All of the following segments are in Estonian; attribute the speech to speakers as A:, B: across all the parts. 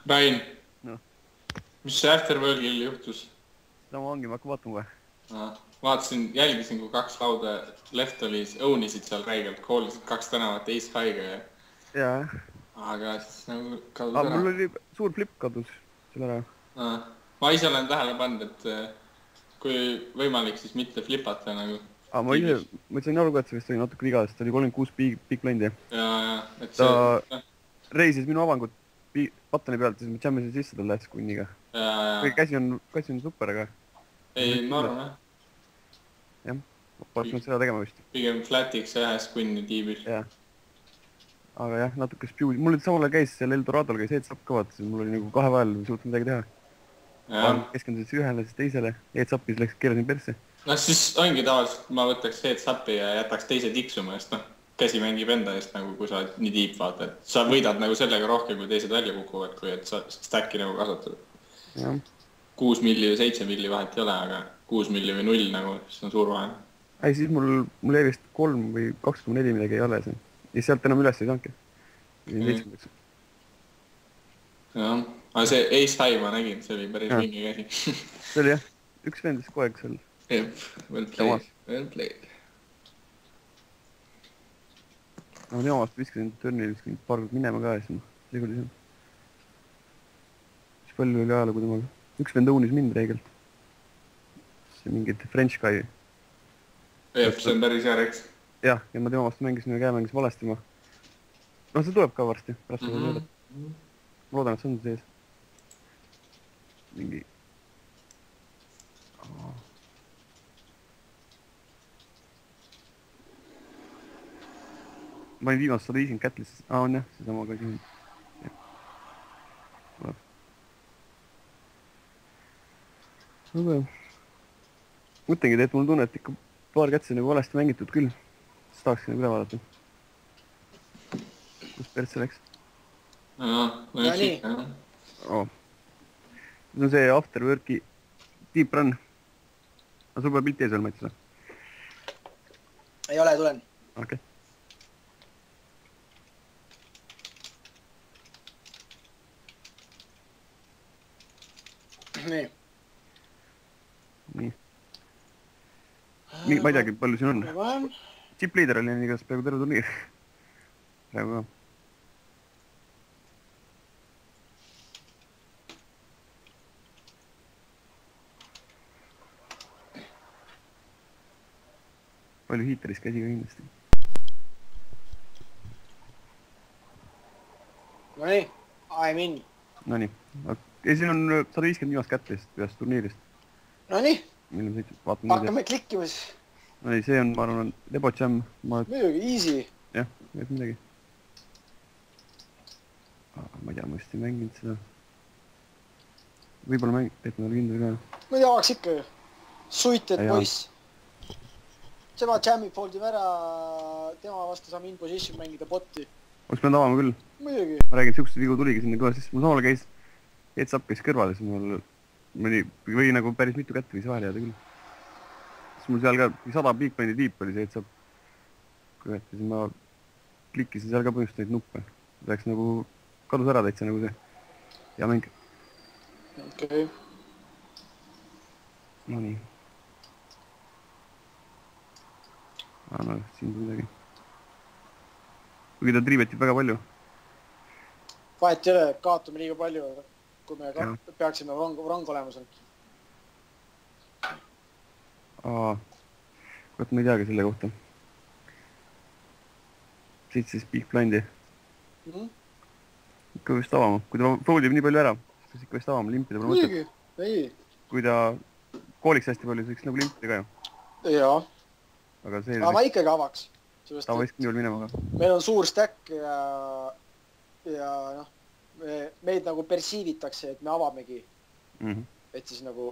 A: Rain,
B: No.
A: mis see Afterworldil juhtus?
B: Sama ongi, ma hakkan vaatama kohe.
A: Vaatasin, jälgisin, kui 2 lauda left õunisid seal räigelt, koolisid 2 tänavat Ace High'ga ja...
B: Jaa.
A: Aga siis nagu kadus ära.
B: Mul oli suur flip kadus selle ära.
A: Ma ise olen tähele pannud, et kui võimalik, siis mitte flipata nagu.
B: Ma sain aru ka, et see oli natuke viga, sest ta oli 36 big blind'i.
A: Ja, et
B: see... Ta reisis minu avangut pattani pealt, siis ma jammisin sisse talle squinniga. Käsi on super, aga...
A: Ei, norm, jah.
B: Jah, poleks nüüd seda tegema vist.
A: Pigem flat'iks ja squinni tiibil.
B: Jah. Aga jah, natuke spjuud. Mul nüüd samale käis seal Eldoradol käis heads-up ka vaata, mul oli nagu 2 vahel suutnud midagi teha. Keskendusid ühele, siis teisele. Heads-up'is läks keerasin persse.
A: Siis ongi tavaliselt, ma võtaks heads-up'i ja jätaks teise tiksuma, sest käsi mängib enda eest, nagu kui sa oled nii tiip vaata. Sa võidad nagu sellega rohkem, kui teised välja kukuvad, kui et sa stacki nagu kasutad. 6 milli või 7 milli vahet ei ole, aga 6 milli või 0 nagu, siis on suur vahe.
B: Ei, siis mul jäi vist 3 või 2,4 midagi ei ole see. Ja sealt enam üles ei saanudki.
A: Jah, aga see Ace High ma nägin, see oli päris mingi käsi.
B: See oli jah, üks vendis kogu aeg seal.
A: Jep, well played.
B: Ma teemast viskasin turnil paar kord minema ka ja siis liigul seal. Mis palju oli ajalugu temaga. Üks vend õunis mind reegelt. See mingid French guy.
A: Jep, see on päris hea reks.
B: Jah, ja ma tema vastu mängisin ja käemängis valesti ma. See tuleb ka varsti, pärast seda tööle. Ma loodan, et see on sees. Mingi... Ma olin viimast 150 kätlis. On jah, see sama ka siin. Tuleb. Aga... Mõtlengi, et mul tunne, et ikka paar kätsi nagu valesti mängitud küll. Siis tahaksin nagu üle vaadata. Kus persse läks?
A: No nii.
B: See on see Afterworki deep run. Aga sul pole pilti ees veel, Mats või?
C: Ei ole, tulen.
B: Okei.
C: Nii.
B: Ma ei teagi, palju siin on. Chip leader oli igas peaaegu terve turniir. Praegu ka. Palju hiiteris käsi ka kindlasti.
C: Nonii, I'm in.
B: Nonii. Ja siin on 150 viimast kätte ühest turniirist.
C: Nonii. Hakkame klikkima siis.
B: Nonii, see on, ma arvan, Lebo Jam.
C: Muidugi, easy.
B: Jah, et midagi. Ma ei tea, ma just ei mänginud seda. Võib-olla mängid, et ma olen kindel ka.
C: Ma ei avaks ikka ju. Suited poiss. Tema jammi foldime ära, tema vastu saame in position mängida botti.
B: Oleks pidanud avama küll.
C: Muidugi.
B: Ma räägin, et siuksed vigu tuligi sinna kohe, siis mul samale käis heads-up käis kõrval, siis mul või nagu päris mitu kätte võis vahele jääda küll. Siis mul seal ka 100 big blind'i tiip oli see heads-up. Kui ette, siis ma klikkisin seal ka põhjust neid nuppe. Läks nagu kadus ära täitsa nagu see. Hea mäng.
C: Okei.
B: Nonii. No, siin on midagi. Kuigi ta triivetib väga palju.
C: Vahet ei ole, kaotame liiga palju, kui me peaksime rang olema seal.
B: Kurat, ma ei teagi selle kohta. 17 big blind'i. Ikka vist avama. Kui ta foldib nii palju ära, siis ikka vist avama, limpida pole mõtet.
C: Muidugi, ei.
B: Kui ta kooliks hästi palju, siis võiks nagu limpida ka ju.
C: Jaa.
B: Aga
C: ma ikkagi avaks.
B: Ta võiks nii veel minema ka.
C: Meil on suur stack ja noh, meid nagu persiivitakse, et me avamegi. Et siis nagu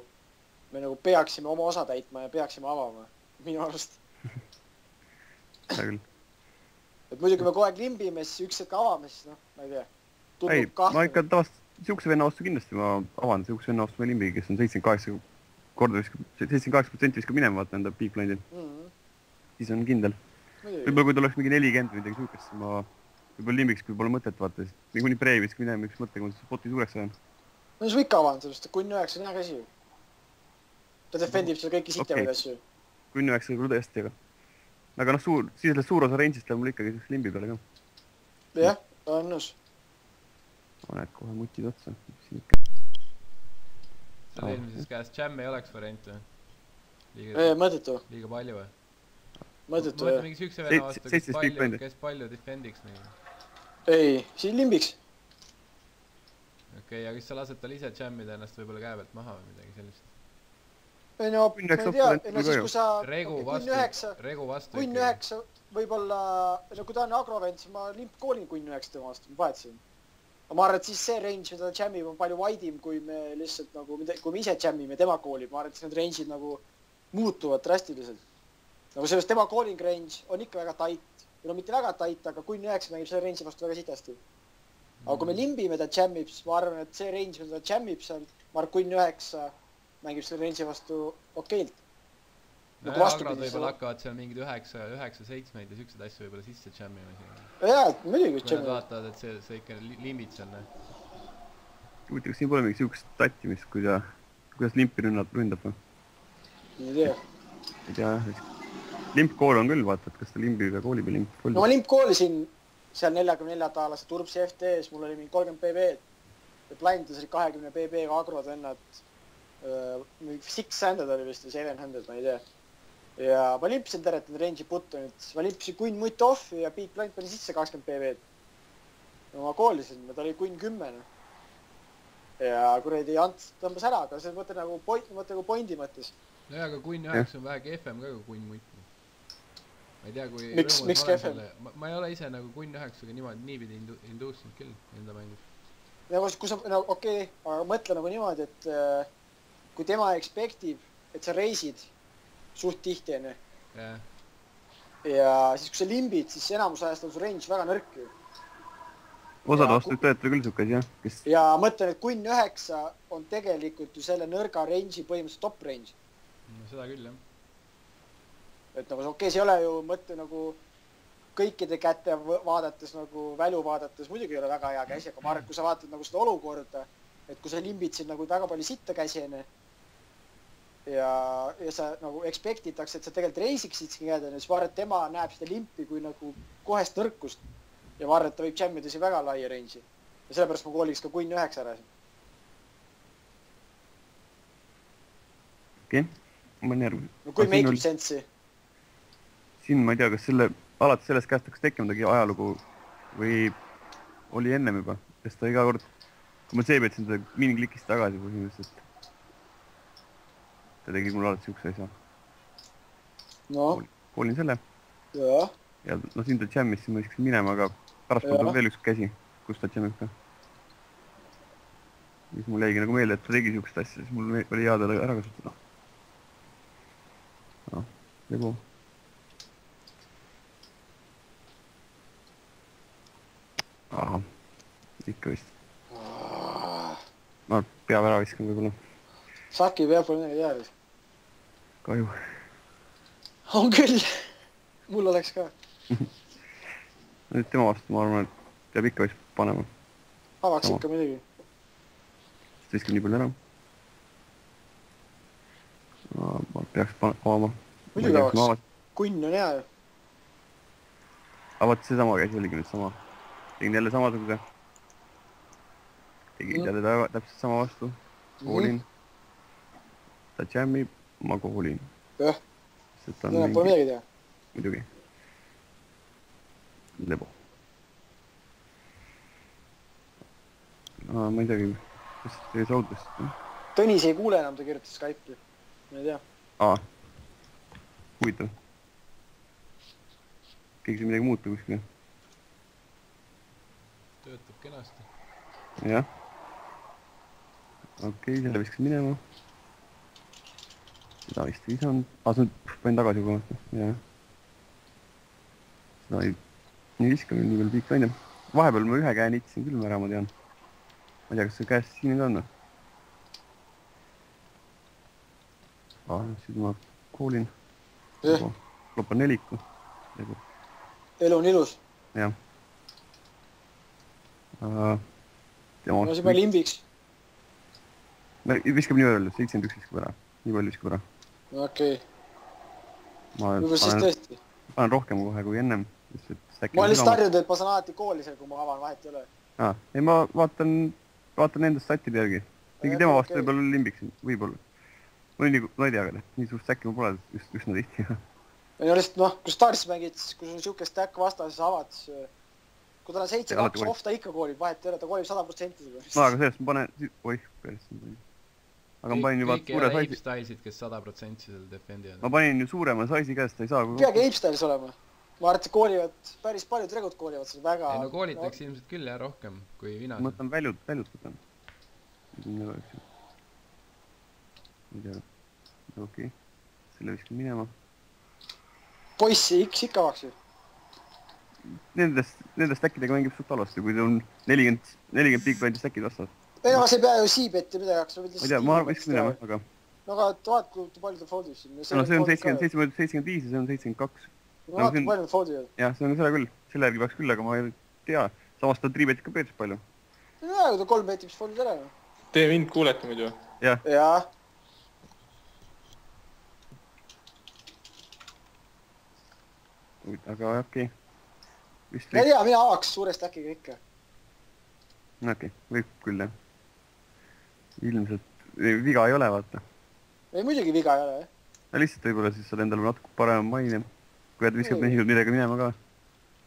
C: me nagu peaksime oma osa täitma ja peaksime avama. Minu arust.
B: Seda küll.
C: Et muidugi me kogu aeg limbime, siis üks hetk avame, siis noh, ma ei tea.
B: Ei, ma ikka tavast siukse venna vastu kindlasti ma avan siukse venna vastu ma limbigi, kes on 78% viskab minema vaata enda big blind'il. Siis on kindel. Võib-olla kui ta oleks mingi 40 või midagi siukest, siis ma võib-olla limbiks, kui pole mõtet vaata, sest niikuinii preevisk minema üks mõttega, ma spoti suureks ajan.
C: no siis ikka avan sellest, kunn 9 on hea käsi ju. ta defendib seda kõiki sittevaid asju.
B: Kunn 9 võib-olla tõesti, aga noh, siis suur osa range'ist läheb mul ikkagi limbi peale ka.
C: jah, olen nõus.
B: Paned kohe mutid otsa.
D: seal eelmises käes jam ei oleks variant või?
C: Mõttetu.
D: Liiga palju või?
C: Mõttetu,
D: jah. Mingi sükse venna vastu, kes palju defendiks nagu.
C: ei, siin limbiks.
D: Okei, ja kas sa lased tal ise jammida ennast võib-olla käe pealt maha või midagi sellist?
C: ei no, ma ei tea, siis kui sa
D: Regu vastu
C: kunn 9 võib-olla, no kui ta on agrovent, siis ma koolin kunn 9 tema vastu, ma vahetasin. ma arvan, et siis see range, mida ta jammib, on palju waidim, kui me lihtsalt nagu, kui me ise jammime tema koolib, ma arvan, et siis need range'id nagu muutuvad drastiliselt. nagu sellest tema calling range on ikka väga tight, või no mitte väga tight, aga kunn 9 mängib selle range'i vastu väga sitasti. aga kui me limbime ta jammib, siis ma arvan, et see range, mida ta jammib seal, ma arvan, kunn 9 mängib selle range'i vastu okeilt.
D: no agrod võib-olla hakkavad seal mingid 9-7 ja siuksed asju võib-olla sisse jammima siin.
C: jaa, muidugi
D: kui nad vaatavad, et see ikka limbid seal.
B: huvitav, kas siin pole mingi siukest tattimist, kuidas limpi ründab või?
C: ei tea.
B: ei tea jah, limpkool on küll, vaata, et kas ta limbi või kooli või limp.
C: no ma limpkoolisin seal 44-taalase Turbsi FT-s, mul oli mingi 30 PB-d. ja blindas oli 20 PB-ga agrod vennad. Six-handed oli vist või seven-handed, ma ei tea. ja ma limpsin tervetada range'i buttonit, ma limpsin kunn mutt offi ja big blind pani sisse 20 PB-d. no ma koolisin, ta oli kunn 10. ja kuradi Ants tõmbas ära, aga see mõte nagu pointi mõttes.
D: nojah, aga kunn 9 on vähe kehvem ka kui kunn mutt. ma ei tea, kui
C: miks kehvem?
D: ma ei ole ise nagu kunn 9-ga niipidi induusinud küll enda mängus.
C: nagu kui sa, no okei, aga mõtle nagu niimoodi, et kui tema expectib, et sa reisid suht tihti, enne. ja siis, kui sa limbid, siis enamus ajast on su range väga nõrk ju.
B: osad vastu töötab küll siukes, jah.
C: ja mõtlen, et kunn 9 on tegelikult ju selle nõrga range'i põhimõtteliselt top range.
D: no seda küll, jah.
C: et nagu okei, see ei ole ju mõte nagu kõikide käte vaadates nagu välu vaadates muidugi ei ole väga hea käsi, aga ma arvan, et kui sa vaatad nagu seda olukorda, et kui sa limbid siin nagu väga palju sitta käsi enne ja sa nagu expectitakse, et sa tegelikult reisiksid siin käed enne, siis ma arvan, et tema näeb seda limpi kui nagu kohest nõrkust ja ma arvan, et ta võib jammida siin väga laia range'i ja sellepärast ma kooliks ka kunn 9 ära siin.
B: okei, ma olen järgmine.
C: no kui make ib sense'i?
B: siin ma ei tea, kas alates sellest käest hakkas tekkimagi ajalugu või oli ennem juba, sest ta iga kord, kui ma seebetsin teda miniklikist tagasi põhimõtteliselt, ta tegi mul alati siukse asja.
C: no.
B: koolin selle. ja no siin ta jammis, siis ma viskasin minema, aga pärast tuleb veel üks käsi, kus ta jammib ka. siis mul jäigi nagu meelde, et ta tegi siukest asja, siis mul oli hea teda ära kasutada. noh, legu. ahah, ikka vist. ma peab ära viskan võib-olla.
C: Saki peab pole midagi teha vist.
B: kahju.
C: on küll. mul oleks ka.
B: nüüd tema vastu ma arvan, et peab ikka vist panema.
C: avaks ikka midagi.
B: siis viskab nii palju ära. ma peaks avama.
C: muidugi avaks. kunn on hea ju.
B: aga vaat seesama käsi oligi nüüd sama. tegin jälle samasuguse. tegin jälle täpselt sama vastu. koolin. ta jammib, ma koolin.
C: jah. Täna pole midagi teha.
B: muidugi. Lebo. ma ei teagi, kas teie saudest?
C: Tõnis ei kuule enam, ta kirjutas Skype'i. ma ei tea.
B: Huvitav. keegi siin midagi muuta kuskil?
D: töötab kenasti.
B: jah. okei, selle viskas minema. seda vist ei saanud. see panin tagasi kohe. jah. seda ei viskame nii veel pikk välja. vahepeal ma ühe käe nitsin küll ära, ma tean. ma ei tea, kas see käest siin ka on. siis ma koolin. lopan neliku.
C: elu on ilus.
B: jah.
C: no siis ma limbiks.
B: Viskab nii öelda, 71 viskab ära. Nii palju viskab ära.
C: Okei.
B: Võib-olla
C: siis tõesti.
B: Panen rohkem kohe kui ennem.
C: Ma olen lihtsalt harjunud, et ma saan alati kooli seal, kui ma avan, vahet ei ole.
B: Ei, ma vaatan endast statide järgi. Mingi tema vastu võib-olla limbiksin, võib-olla. Ma ei tea, aga nii suurt stäkki ma pole üsna tihti.
C: Ja lihtsalt kui Staris mängid, kui sul on siuke stäkk vastas, siis avad, kui tal on 7-2 off, ta ikka koolib, vahet ei ole, ta koolib 100%.
B: Aga sellest ma panen, oih, päris. Aga ma panin juba
D: suure saisi. Kõik Ape-Stylesid, kes 100% seal defendivad.
B: Ma panin ju suurema saisi käest, ta ei saa.
C: Peagi Ape-Styles olema. Ma arvan, et koolivad, päris paljud regud koolivad seal väga...
D: Ei, no koolitaks ilmselt küll ja rohkem kui Vinas.
B: Ma mõtlen väljut võtan. Ei tea. Okei. Selle viskan minema.
C: Poissi X ikka vaks ju.
B: Nendest stäkkidega mängib suht halvasti, kui on 40 big-bandi stäkkid vastavad.
C: Ei, aga see ei pea ju C-betti midagi jaks.
B: Ma ei tea, ma viskan minema, aga...
C: No aga vaat, kui palju ta foldib siin.
B: No see on 75 ja see on 72.
C: No vaat, kui palju ta foldib.
B: Jah, see on seda küll. Selle järgi peaks küll, aga ma ei tea. Samas ta 3-betit ka peetis palju.
C: No kui ta 3-betit, mis foldib ära.
A: Te mind kuulete muidu?
B: Jah.
C: Jaa.
B: Aga okei.
C: Ma ei tea, mina avaks suure stackiga ikka.
B: Okei, võib küll jah. Ilmselt viga ei ole, vaata.
C: Ei, muidugi viga ei ole, jah.
B: Ja lihtsalt võib-olla siis saad endale natuke parem maine. Kui et viskab nihid midagi minema ka.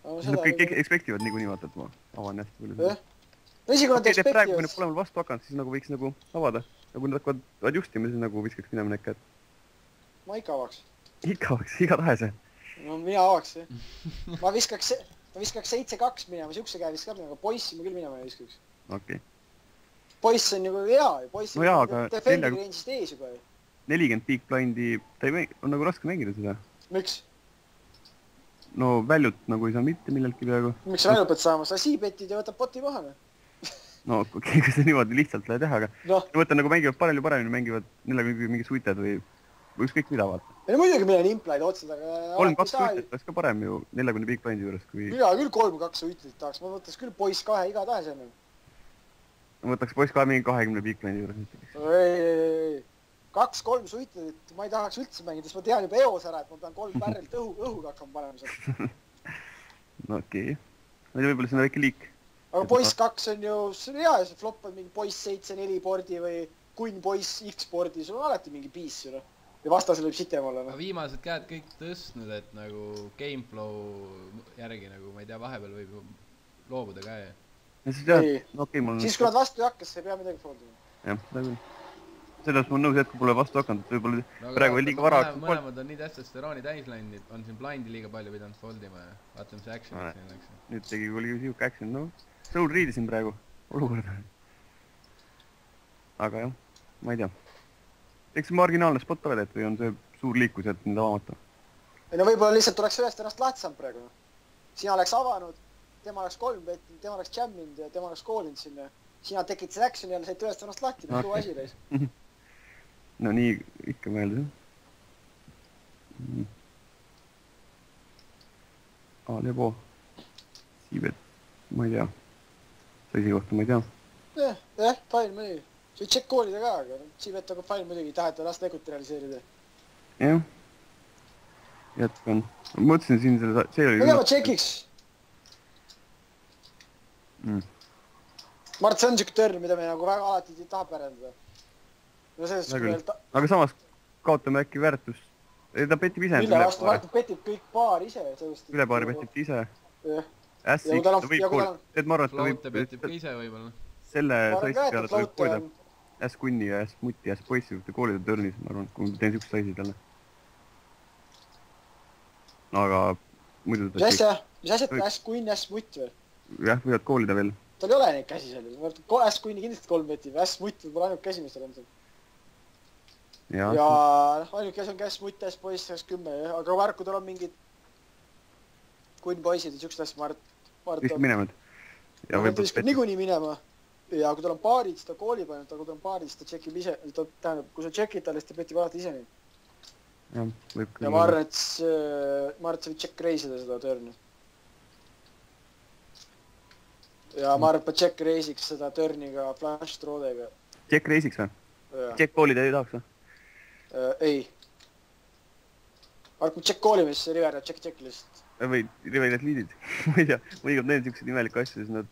B: Siis nad kõik expectivad niikuinii, vaata, et ma avan hästi palju.
C: Jah. No isegi kui nad expectivad.
B: Praegu, kui nad pole mul vastu hakanud, siis nagu võiks nagu avada. Ja kui nad hakkavad justima, siis nagu viskaks minema need käed.
C: Ma ikka avaks.
B: Ikka avaks, iga tahes.
C: No mina avaks, jah. Ma viskaks 7-2 minema, siukse käe viskab, aga poissi ma küll minema ei viskaks.
B: Okei.
C: Poiss on ju hea, poiss on defending range'ist ees juba.
B: 40 big blindi, ta on nagu raske mängida seda.
C: Miks?
B: No väljut nagu ei saa mitte milleltki peaaegu.
C: Miks sa väljut pead saama? Sa C-betid ja võtab poti maha.
B: No okei, kui see niimoodi lihtsalt lähe teha, aga ma võtan nagu mängivad paremini, mängivad neile mingi suited või ükskõik mida vaata.
C: Ei no muidugi meil on implaid otsad, aga...
B: 3-2 suited oleks ka parem ju 40 big blindi juures kui...
C: Mina küll 3-2 suited tahaks, ma võtaks küll poiss 2 iga tahes enne.
B: Ma võtaks poiss 2 mingi 20 big blindi juures näiteks.
C: Ei. 2-3 suited, ma ei tahaks üldse mängida, sest ma tean juba eos ära, et ma pean 3 pärrelt õhuga hakkama panema seal.
B: No okei. Ma ei tea, võib-olla see on väike liik.
C: Aga poiss 2 on ju, see on hea, see flop on mingi poiss 7-4 boardi või kunn poiss X boardi, sul on alati mingi piis ju. Ja vastasel võib sitem olla.
D: Viimased käed kõik tõstnud, et nagu gameflow järgi nagu, ma ei tea, vahepeal võib loobuda ka ja.
C: Siis kui nad vastu ei hakkas, sa ei pea midagi foldima.
B: Jah, seda küll. Sellest ma olen nõus, et kui pole vastu hakanud, võib-olla praegu ei liiga vara.
D: Mõlemad on nii testosterooni täisläinud, on siin blindi liiga palju pidanud foldima ja vaatame see action'it siin läks.
B: Nüüd tegi oli siuke action, no Soul riidisin praegu olukorda. Aga jah, ma ei tea. Eks see marginaalne spot oled, et või on see suur liikus, et nüüd avamata?
C: Ei no võib-olla lihtsalt tuleks ühest ennast lahti saanud praegu. Sina oleks avanud, tema oleks 3 betinud, tema oleks jamminud ja tema oleks koolinud sinna. Sina tekitasid action'i jälle, said ühest ennast lahti, nüüd tuu asi reis.
B: No nii ikka mõelda. Alebo. Siibet, ma ei tea. Saisi kohta ma ei tea.
C: Jah, fine muidugi. See võid check koolida ka, aga Siibet on fine muidugi, taheta last ekut realiseerida.
B: Jah. Jätkan. Ma mõtlesin siin selle...
C: Ma teema checkiks. Ma arvan, et see on siuke törn, mida me nagu väga alati ei taha pärendada. No
B: aga samas kaotame äkki väärtust. Ei, ta petib ise.
C: Üle vastu, ma arvan, et petib kõik paar ise.
B: Üle paari petib ise.
C: Ässi,
B: ta võib koolida. Et ma arvan, et ta võib...
D: Floate petib ka ise võibolla.
B: Selle saisi peale ta võib koolida. Äss kunni ja äss mutti ja äss poissi võib ta koolida törnis, ma arvan, kui ma teen siukest saisi talle. Aga muidu ta...
C: Mis asjad äss kunni, äss mutt või?
B: Jah, võivad koolida veel.
C: Tal ei ole neid käsi seal. Äss kunni kindlasti 3 petib. Äss mutt võib olla ainult käsi, mis tal on seal. Ja ainult käes on käes mutt, äss poiss, äss 10, aga värku tal on mingid kunn poisid ja siukest asja, ma arvan...
B: Viskab minema.
C: Ta viskab niikuinii minema. Ja kui tal on paarid, siis ta koolib ainult, aga kui tal on paarid, siis ta tšekib ise. Tähendab, kui sa tšekid talle, siis ta petib alati ise neid. Ja ma arvan, et sa võid tšekk reisida seda törni. ja ma arvan, et ma check reisiks seda turniga flash throw'dega.
B: Check reisiks või? Check call'ida ei tahaks või?
C: Ei. Ma arvan, et ma check call'ime, siis River ja check lihtsalt.
B: Või River need liidid. Ma ei tea, mõnikord need siuksed imelikke asju, siis nad...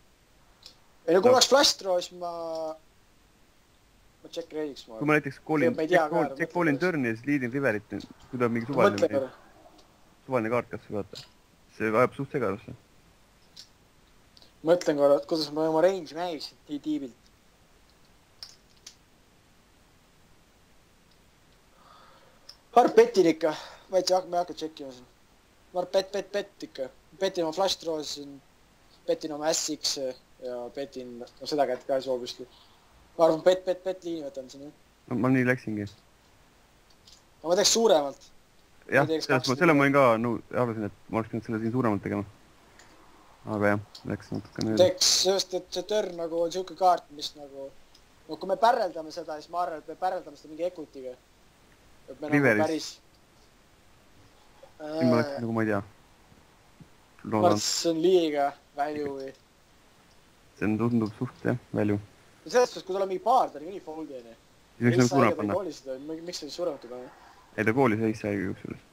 C: Ei no kui oleks flash throw, siis ma check reisiks.
B: Kui ma näiteks check call'in turni ja siis liidin Riverit, kui ta on mingi suvaline kaart kas või vaata. See ajab suht segadusse.
C: Mõtlen korra, et kuidas ma oma range mängiks nii tiibilt. Ma arvan, petin ikka. Ma ei hakka tšekkima siin. Ma arvan, pet ikka. Petin oma flash throws, petin oma SX ja petin seda kätt ka soovistli. Ma arvan, pet liini võtan siin.
B: Ma nii läksingi.
C: Ma teeks suuremalt.
B: Jah, selle ma olin ka arvasin, et ma oleks pidanud selle siin suuremalt tegema. Aga jah, läks natuke nüüd.
C: Teeks just, et see turn nagu on siuke kaart, mis nagu... No kui me pärreldame seda, siis ma arvan, et me pärreldame seda mingi equitiga.
B: Riveris. Siin ma läksin nagu ma ei tea.
C: See on liiga value või?
B: See tundub suht jah, value.
C: Selles suhtes, kui tal on mingi paar, ta on nii foldi enne.
B: Siis võiks nagu suurem panna.
C: Miks see suuremat ei panna?
B: Ei ta koolis ei saa üks üles.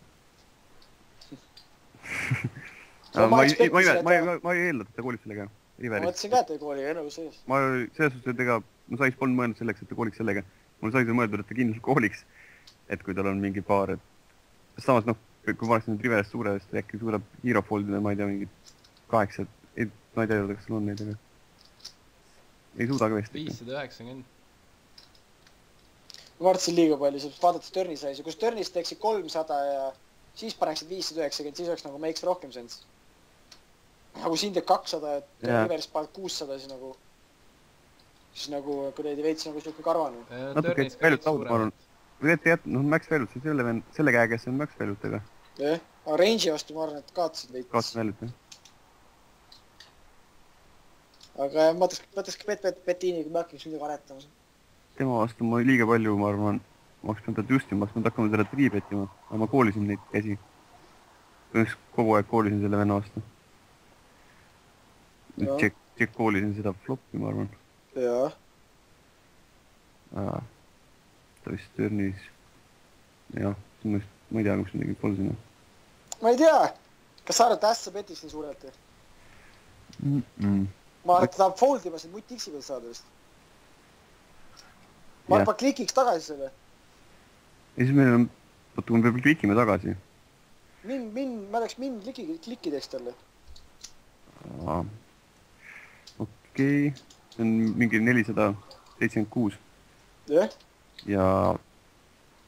B: Ma ei eeldanud, et ta koolis sellega.
C: Ma mõtlesin ka, et ta kooliga enne kui sees.
B: Ma selles suhtes, et ega ma sais polnud mõelnud selleks, et ta kooliks sellega. Mul sai see mõeldud, et ta kindlalt kooliks. Et kui tal on mingi paar, et samas kui ma oleks nüüd Riverest suure, siis ta äkki suudab hero foldida, ma ei tea, mingi 8, ma ei tea, kas sul on neid, aga ei suuda ka vist.
D: 590.
C: Ma vaatasin liiga palju, siis vaadates turni saisi. Kus turnis teeksid 300 ja siis paneksid 590, siis oleks nagu makes rohkem sense. Nagu siin teeb 200, et Riverist paned 600, siis nagu kuidagi veits nagu siuke karvanu.
B: Natuke väljut lauda, ma arvan. Või teete jätta, max väljut, see selle käe, kes on max väljutega.
C: Jah, aga range'i vastu ma arvan, et kaotasid veits.
B: Kaotasid väljut, jah.
C: Aga ma mõtleks ka Bettiini, kui ma hakkaks midagi aretama.
B: Tema vastu ma liiga palju, ma arvan, ma oleks pidanud justima, ma oleks pidanud hakkama selle triibetima, aga ma koolisin neid käsi. Kogu aeg koolisin selle venna vastu. Check koolisin seda floppi, ma arvan.
C: Jaa.
B: Ta vist turnis. Jah, ma ei tea, kus midagi koolisin.
C: Ma ei tea, kas sa arvad, ässa petis nii suurelt? Ma arvan, et ta tahab foldima siin mutt X-i peal saada vist. Ma arvan, klikiks tagasi selle.
B: Ja siis meil on, kui me peab klikime tagasi.
C: Ma läks klikki teeks talle.
B: Okei, see on mingi 476.
C: Jah?
B: Ja,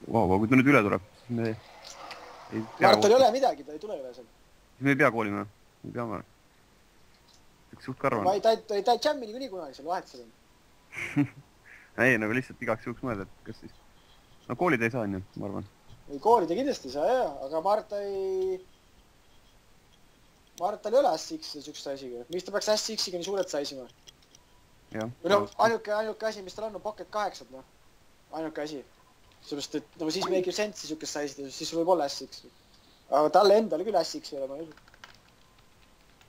B: kui ta nüüd üle tuleb, siis me ei
C: pea... Ma arvan, tal ei ole midagi, ta ei tule üle seal.
B: Siis me ei pea koolima, me peame. Suht karvan.
C: Ta ei jammi nii kunagi seal vahet seal on.
B: Ei, nagu lihtsalt igaks juhuks mõelda, et kas siis... No koolid ei saa, nii, ma arvan.
C: Ei, koolid ei kindlasti ei saa, jah, aga ma arvan, et tal ei ole SX siukest asiga. Miks ta peaks SX-iga nii suurelt saisima? Või no, ainuke asi, mis tal on pocket 8, noh. Ainuke asi. Sellepärast, et no siis make sense siukest saisida, siis sul võib olla SX. Aga talle endale küll SX ei ole, ma ei usu.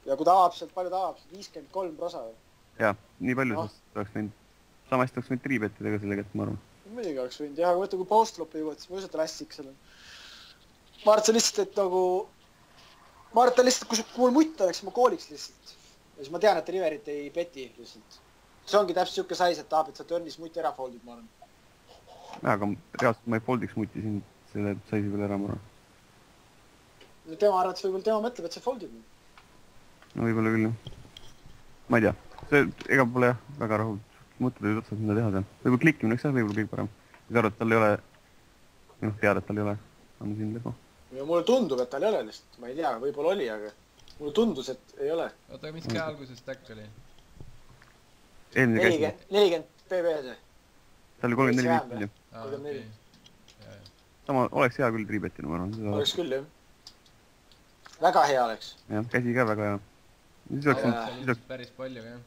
C: Ja kui ta avab sealt, palju ta avab? 53 prosa või?
B: Jah, nii palju sest oleks võinud. Sama hästi oleks võinud triibetidega sellega, et ma arvan.
C: Muidugi oleks võinud, jah, aga mõtle, kui post-lopi jõuad, siis ma usu, et tal SX seal on. Ma arvan, et see lihtsalt, et nagu... Ma arvan, et ta lihtsalt, kui mul mutt oleks, ma kooliks lihtsalt. Ja siis ma tean, et Riverit ei peti lihtsalt. See ongi täpselt siuke sais, et tahab, et sa turnis mutt ära foldid, ma arvan.
B: Aga reaalselt ma ei foldiks mutti siin selle saisi peale ära, ma arvan.
C: Tema arvates võib-olla tema mõtleb, et sa foldid.
B: No võib-olla küll, jah. Ma ei tea. See ega pole jah, väga rahul. Mõtled olid otsad, mida teha seal. Võib-olla klikkimine oleks jah võib-olla kõik parem. Siis arvad, et tal ei ole... tead, et tal ei ole. On siin lego.
C: Ja mulle tundub, et tal ei ole lihtsalt. Ma ei tea, võib-olla oli, aga... Mulle tundus, et ei ole.
D: Oota, mis käe alguses stack oli?
B: Eelmine käsi.
C: 40 PB-d.
B: Ta oli 34 palju.
C: 34.
B: Sama oleks hea küll triibetina, ma arvan.
C: Oleks küll, jah. Väga hea oleks.
B: Jah, käsi ka väga hea. Siis oleks...
D: päris palju, jah.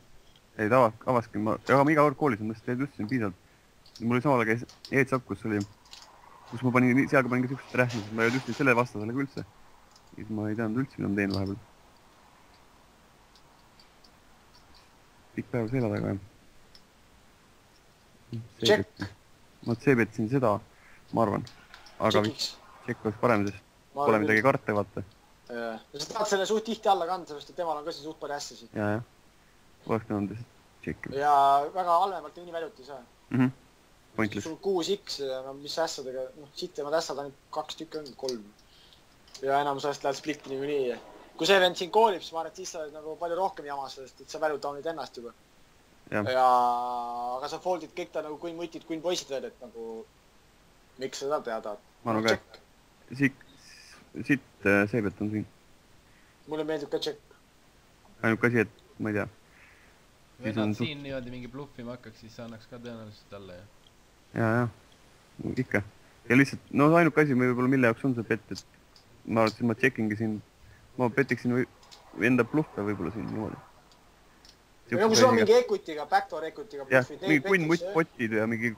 B: Ei, ta avaski, aga ma iga kord koolis on mõttes teed just siin piisavalt. Mul oli samal käis EETSAP, kus ma panin, seal ka panin ka siuksed rähmed, ma ei olnud just selle vastasele ka üldse. Siis ma ei teadnud üldse, mida ma teen vahepeal. pikk päev selja taga, jah.
C: Check.
B: Ma seebetsin seda, ma arvan. Aga
C: Checkiks.
B: check oleks parem, sest pole midagi karta, vaata.
C: Ja sa tahad selle suht tihti alla kanda, sellepärast et temal on ka see suht palju ässasid.
B: Ja. Oleks pidanud lihtsalt checkima.
C: Ja väga halvemalt nii väljuti ei saa.
B: Pointless.
C: Sul 6X ja no mis ässadega, sitemad ässad ainult 2 tükki on, 3. Ja enamus ajast lähed splitti niikuinii. Kui see vend siin koolib, siis ma arvan, et siis sa oled nagu palju rohkem jamas, sest et sa välutaunid ennast juba. Ja aga sa foldid kõik ta nagu kuin mutid, kuin poisid veel, et nagu miks seda teada.
B: Ma arvan ka, siit seebet on siin.
C: Mulle meeldib ka check.
B: Ainuke asi, et ma ei tea.
D: Vennad siin niimoodi mingi bluffima hakkaks, siis sa annaks ka tõenäoliselt talle, jah.
B: Ja. Ikka. Ja lihtsalt, no ainuke asi, võib-olla mille jaoks on see pett, et ma arvasin, ma checkingi siin, ma petiksin enda bluffe võib-olla siin niimoodi.
C: Ja kui sul on mingi equitiga, backdoor equitiga
B: bluffid. Jah, mingi kuin mutt potid ja mingi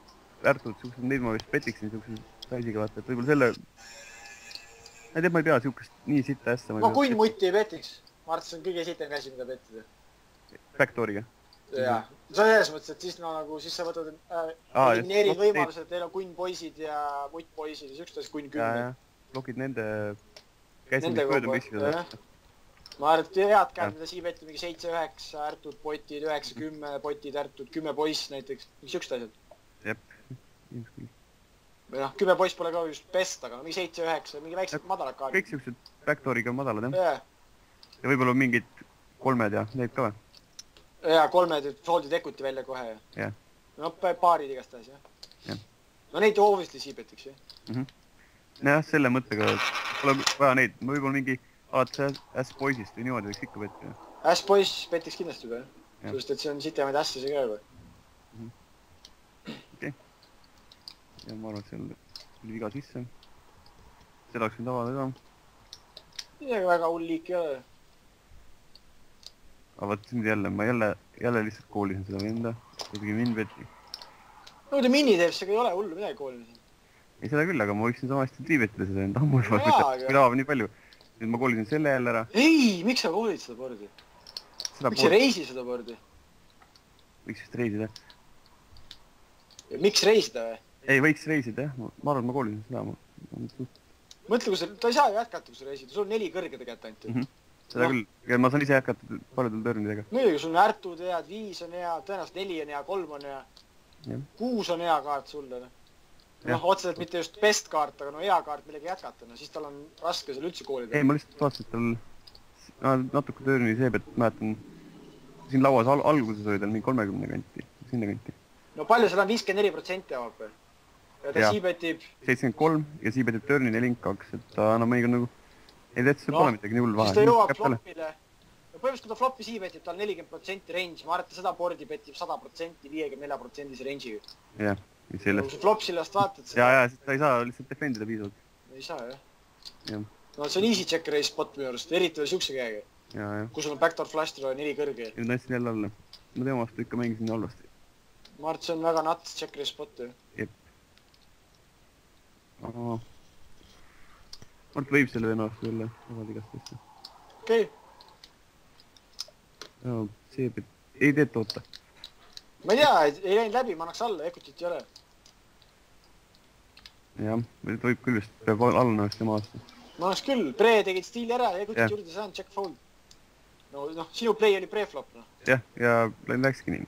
B: ärtud, neid ma vist petiksin siukse saisiga vaata, et võib-olla selle... Ma ei pea siukest nii sitta ässa.
C: Ma kuin mutti ei petiks. Ma arvates on kõige sitem käsi, mida petida.
B: Backdooriga?
C: Jaa. See on selles mõttes, et siis sa võtad elimineerid võimalused, et teil on kuin poisid ja mutt poisid ja siukest asja kuin 10.
B: Ja. Blokid nende käsi, mis mööda mõistida.
C: Ma arvan, et head käed, mida siin veti mingi 7-9 ärtud potid, 9-10 potid ärtud, 10 poiss näiteks. Mingi siukest asjad.
B: Jep.
C: Või 10 poiss pole ka just best, aga mingi 7-9, mingi väiksed madalad kaardid.
B: Kõik siuksed backdooriga madalad,
C: jah.
B: Ja võib-olla mingid 3 ja neid ka või?
C: Jaa, 3 foldid equity välja kohe, jah. No paarid igastahes, jah. No neid obviously siibetiks, jah.
B: Jah, selle mõttega pole vaja neid, võib-olla mingi alates S-poisist või niimoodi võiks ikka petta.
C: S-poiss petiks kindlasti juba, jah. Sest et see on sitemaid ässasi ka juba.
B: Okei. Ja ma arvan, et seal tuli viga sisse. Seda oleks võinud avada ka.
C: Midagi väga hull liik ei ole.
B: Aga vaat nüüd jälle, ma jälle lihtsalt koolisin seda venda. Kuidagi min-beti.
C: No kui ta mini teeb, see ei ole hullu midagi koolisin.
B: Ei seda küll, aga ma võiksin sama hästi triibetida seda venda ammu juba. Kui ta avab nii palju. Nüüd ma koolisin selle jälle ära.
C: Ei, miks sa koolid seda boardi? Miks sa reisi seda boardi?
B: Võiks vist reisida.
C: Miks reisida või?
B: Ei, võiks reisida, jah. Ma arvan, et ma koolisin seda.
C: Mõtle, kui ta ei saa ju jätkata, kui sa reisida. Sul on 4 kõrge tegelikult ainult.
B: Seda küll. Ja ma saan ise jätkata paljudel törnidega.
C: Muidugi, sul on ärtud head, 5 on hea, tõenäoliselt 4 on hea, 3 on hea. 6 on hea kaart sulle. Otseselt mitte just best kaart, aga hea kaart millega jätkata. Siis tal on raske seal üldse koolida.
B: Ei, ma lihtsalt vaatasin, et tal natuke törni seebet, mäletan. Siin lauas alguses oli tal mingi 30 kanti, sinna kanti.
C: No palju seal on 54% avab või? Ja ta siibetib...
B: 73 ja siibetib törni 42, et ta annab meiga nagu... Ei tead, see pole midagi nii hull vahe.
C: Siis ta jõuab flopile. Põhimõtteliselt, kui ta flopi siibetib, ta on 40% range. Ma arvan, et seda boardi petib 100%, 54% range'iga.
B: Jah, sellest.
C: Kui flop sillast vaatad seda...
B: Ja, ta ei saa lihtsalt defendida piisavalt.
C: Ei saa, jah. No see on easy check race spot minu arust, eriti veel siukse käega. Kui sul on backdoor flash draw 4 kõrge.
B: Nüüd näitsin jälle alla. Ma teema vastu ikka mängisin halvasti.
C: Ma arvan, et see on väga nuts check race spot, jah.
B: Jep. Ma arvan, et võib selle venna vastu jälle avada igast asja.
C: Okei.
B: See ei teed toota.
C: Ma ei tea, ei läinud läbi, ma annaks alla, equitit ei ole.
B: Jah, võib küll vist, peab alla vist tema vastu.
C: Ma annaks küll, pre tegid stiili ära ja equitit juurde saan, check fold. No, sinu play oli pre-flop, noh.
B: Jah, ja läkski nii.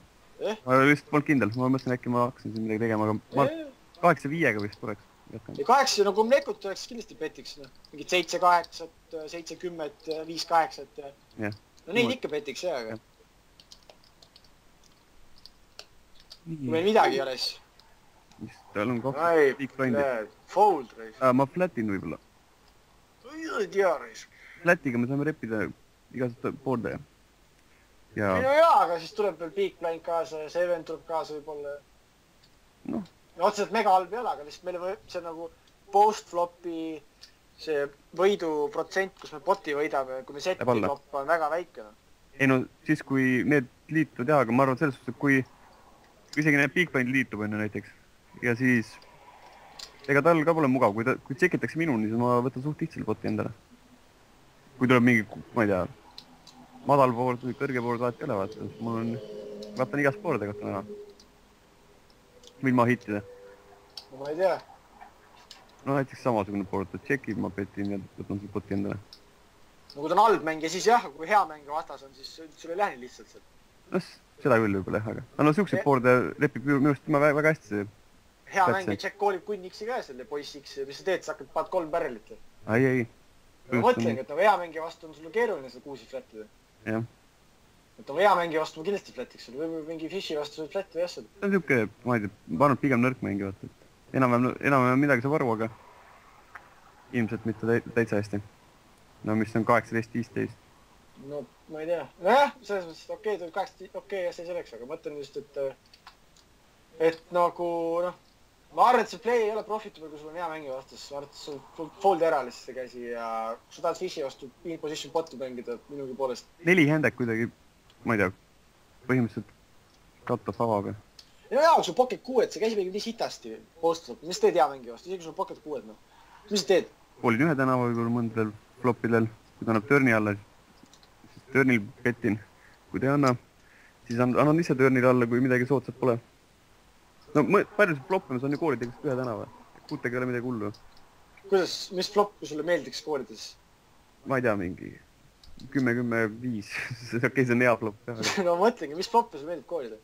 B: Ma lihtsalt polnud kindel, ma mõtlesin, äkki ma hakkasin siin midagi tegema, aga ma 8-5-ga vist tuleks.
C: 8, no kui mul ekut oleks kindlasti petiks, noh. Mingid 7-8, 7-10, 5-8. No neid ikka petiks, jah, aga... Kui meil midagi ei ole, siis...
B: Tal on 2 big blind'i.
C: Fold, reis.
B: Ma flatin võib-olla.
C: Ei tea, reis.
B: Flatiga me saame reppida igasugust board'e.
C: No jaa, aga siis tuleb veel big blind kaasa ja see event tuleb kaasa võib-olla. No otseselt mega halb ei ole, aga lihtsalt meile see nagu post-flopi see võiduprotsent, kus me boti võidame, kui me seti flop on väga väike.
B: Ei no, siis kui need liituvad jah, aga ma arvan selles suhtes, et kui isegi need big blind liitub enne näiteks ja siis ega tal ka pole mugav, kui tšekitakse minuni, siis ma võtan suht lihtsalt boti endale. Kui tuleb mingi, ma ei tea, madal board või kõrge board vahet ei ole, vaata, mul on vaatan igast board'e kohta näha. ilma hittida.
C: no ma ei tea.
B: No näiteks samasugune board, et tšekib, ma petin ja võtan selle poti endale.
C: no kui ta on halb mängija, siis jah, kui hea mängija vastas on, siis sul ei lähe nii lihtsalt seal.
B: No seda küll võib-olla jah, aga no siukseid board'e lepib minu arust tema väga hästi see.
C: Hea mängija Jack callib Queen X-i ka selle poiss X-i ja mis sa teed, sa hakkad paned 3 barrelit.
B: Ei.
C: ma mõtlengi, et nagu hea mängija vastu on sul keeruline seda 6 flat'ida.
B: jah.
C: et nagu hea mängija vastu ma kindlasti flat'iks sul, või mingi Fishi vastu sul flat'ida jah seda.
B: see on siuke, ma ei tea, ma arvan, et pigem nõrk mängija, vaata, et enam-vähem midagi saab aru, aga ilmselt mitte täitsa hästi. No mis on 18-15.
C: No ma ei tea. Nojah, selles mõttes, et okei, tuli 18, okei, jah, see selleks, aga mõtlen just, et nagu, noh, ma arvan, et see play ei ole profitable, kui sul on hea mängija vastas. Ma arvan, et sul fold ära lihtsalt see käsi ja kui sa tahad Fishi vastu in position botu mängida minugi poolest.
B: 4 händek kuidagi, ma ei tea, põhimõtteliselt kattaf avaga.
C: No jaa, kui sul pocket 6, see käsi mängib nii sitasti postab. Mis teed hea mängija vastu, isegi kui sul pocket 6, noh. Mis sa teed?
B: Olin ühe tänava võib-olla mõndadel flopidel, kui ta annab turni alla, siis turnil petin. Kui ta ei anna, siis annan ise turnil alla, kui midagi soodsat pole. No palju see floppimas on ju koolidega ühe tänava. Kuttega ei ole midagi hullu.
C: Kuidas, mis flop sulle meeldiks koolides?
B: Ma ei tea, mingi 10-10-5. Okei, see on hea flop.
C: No mõtlengi, mis flop sulle meeldib koolida?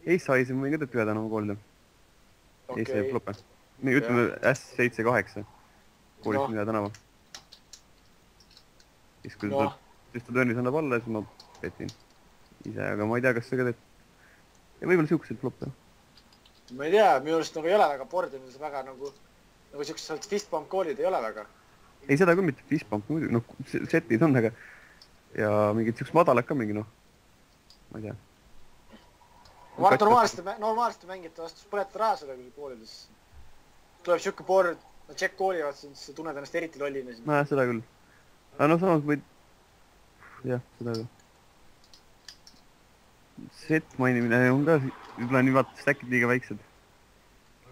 B: Ace-Size ma võin ka ühe tänava koolida. Ace floppe. Nii, ütleme S7-8. Koolist ühe tänava. Siis kui ta törnis annab alla, siis ma petin ise, aga ma ei tea, kas see ka teeb. Ja võib-olla siuksed floppe.
C: Ma ei tea, minu arust nagu ei ole väga boardimises väga nagu siuksed fistbump koolid ei ole väga.
B: Ei, seda küll mitte fistbump, muidugi, noh, setid on, aga ja mingid siuksed madalad ka mingi, noh, ma ei tea.
C: Ma arvan, et normaalselt mängite vastu põletada raha sellega koolides. Tuleb siuke board, check koolivad, siis sa tunned ennast eriti lollina.
B: Jah, seda küll. Aga no samas võid, jah, seda küll. Set mainimine on ka, võib-olla nii vaata stackid liiga väiksed.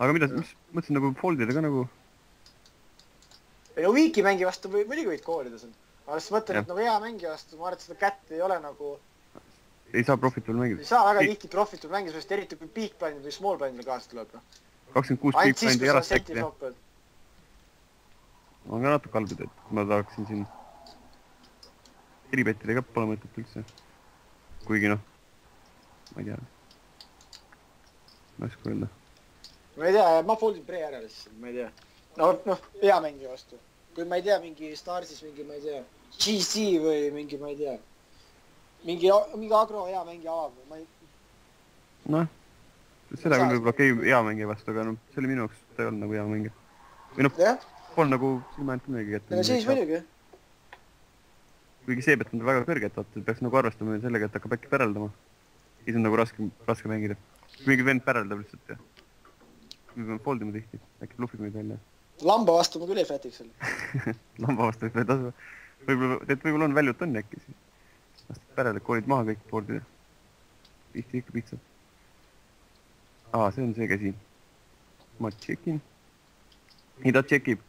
B: Aga mida, mis mõtlesin nagu foldida ka nagu?
C: Ei no Weeki mängi vastu muidugi võid koolida seal. Aga siis mõtlen, et nagu hea mängi vastu, ma arvan, et seda kätt ei ole nagu...
B: Ei saa profitable mängida.
C: Ei saa väga tihti profitable mängida, sest eriti kui big blindil või small blindil kaasa tuleb.
B: 26 big blindi ära stackida. Ma olen ka natuke halbid, et ma tahaksin siin... Eribettidega pole mõtet üldse. Kuigi noh, ma ei tea. Ma ei oska öelda.
C: Ma ei tea, ma foldin pre ära lihtsalt, ma ei tea. No, hea mängi vastu. Kui ma ei tea, mingi Starsis mingi, ma ei tea, GC või mingi, ma ei tea. Mingi agro hea mängi avab, ma ei...
B: Noh, seda küll võib-olla okei hea mängi vastu, aga noh, see oli minu jaoks, ta ei olnud nagu hea mängi. Või noh, polnud nagu silma ainult midagi kätte.
C: Ja siis muidugi.
B: Kuigi see peab väga kõrget, vaata, peaks nagu arvestama sellega, et hakkab äkki päreldama. Siis on nagu raske mängida. Kui mingi vend päreldab lihtsalt ja me peame foldima tihti, äkki bluffib meid välja.
C: Lamba vastu ma küll ei flätiks selle.
B: Lamba vastu ei tasu. Võib-olla on väljut on äkki siis. Vastad pärele, koolid maha kõik boardid. Tihti ikka pitsad. See on see käsi. Ma tšekin. Nii ta tšekib.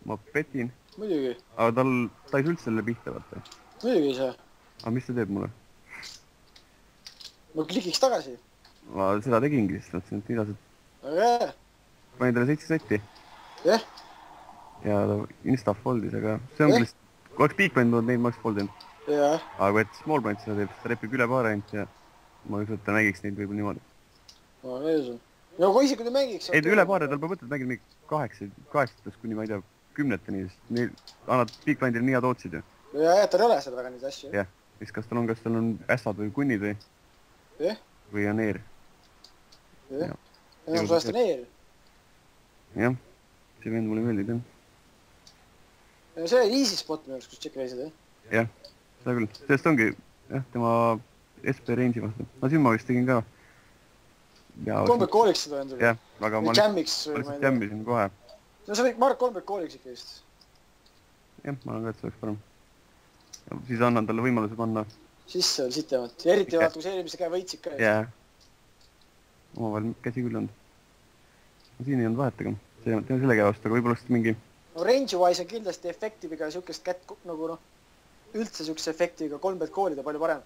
B: Ma petin.
C: Muidugi.
B: Aga ta ei üldse selle pihta, vaata.
C: Muidugi ei saa.
B: Aga mis ta teeb mulle?
C: Ma klikiks tagasi.
B: Ma seda tegingi, sest mõtlesin, et mida see...
C: Aga
B: panin talle 7 setti.
C: Jah.
B: Ja ta insta-foldis, aga see on küll... Kui oleks big blind olnud, neid ma oleks foldinud.
C: Jah.
B: Aga kui et small blind seda teeb, siis ta lepib üle paare ainult ja ma võiks võtta mängiks neid võib-olla niimoodi.
C: No, eesu. No kui isegi ta mängiks...
B: Ei, üle paare tal peab võtta, et mängid mingi 8 kuni, ma ei tea, 10-teni, sest neil annad big blindile nii head otsid ju.
C: Ja, tal ei ole seal väga neid asju.
B: Jah, siis kas tal on ässad või kunnid või...
C: Jah.
B: Või on eer.
C: Jah. Enam sellest on eer.
B: Jah, see vend mulle meeldib, jah.
C: Ja see oli easy spot minu, kus tšekki väisid, jah?
B: Jah, seda küll. Sellest ongi, jah, tema SP range'i vastu. No siin ma vist tegin ka.
C: Kolmbek kooliks seda endale?
B: Jah, aga ma lihtsalt jammisin kohe.
C: No sa võid, ma arvan, kolmbek kooliks ikka just.
B: Jah, ma arvan ka, et see oleks parem. Siis annan talle võimaluse panna.
C: Sisse oli sitemat. Ja eriti vaata, kui see eelmise käe võitsid ka.
B: Jah. Omavahel käsi küll on. Siin ei olnud vahet, aga teeme selle käe vastu, aga võib-olla oleks mingi...
C: No range-wise on kindlasti efektiviga siukest kätt nagu noh, üldse siukse efektiga kolmbet koolida palju parem.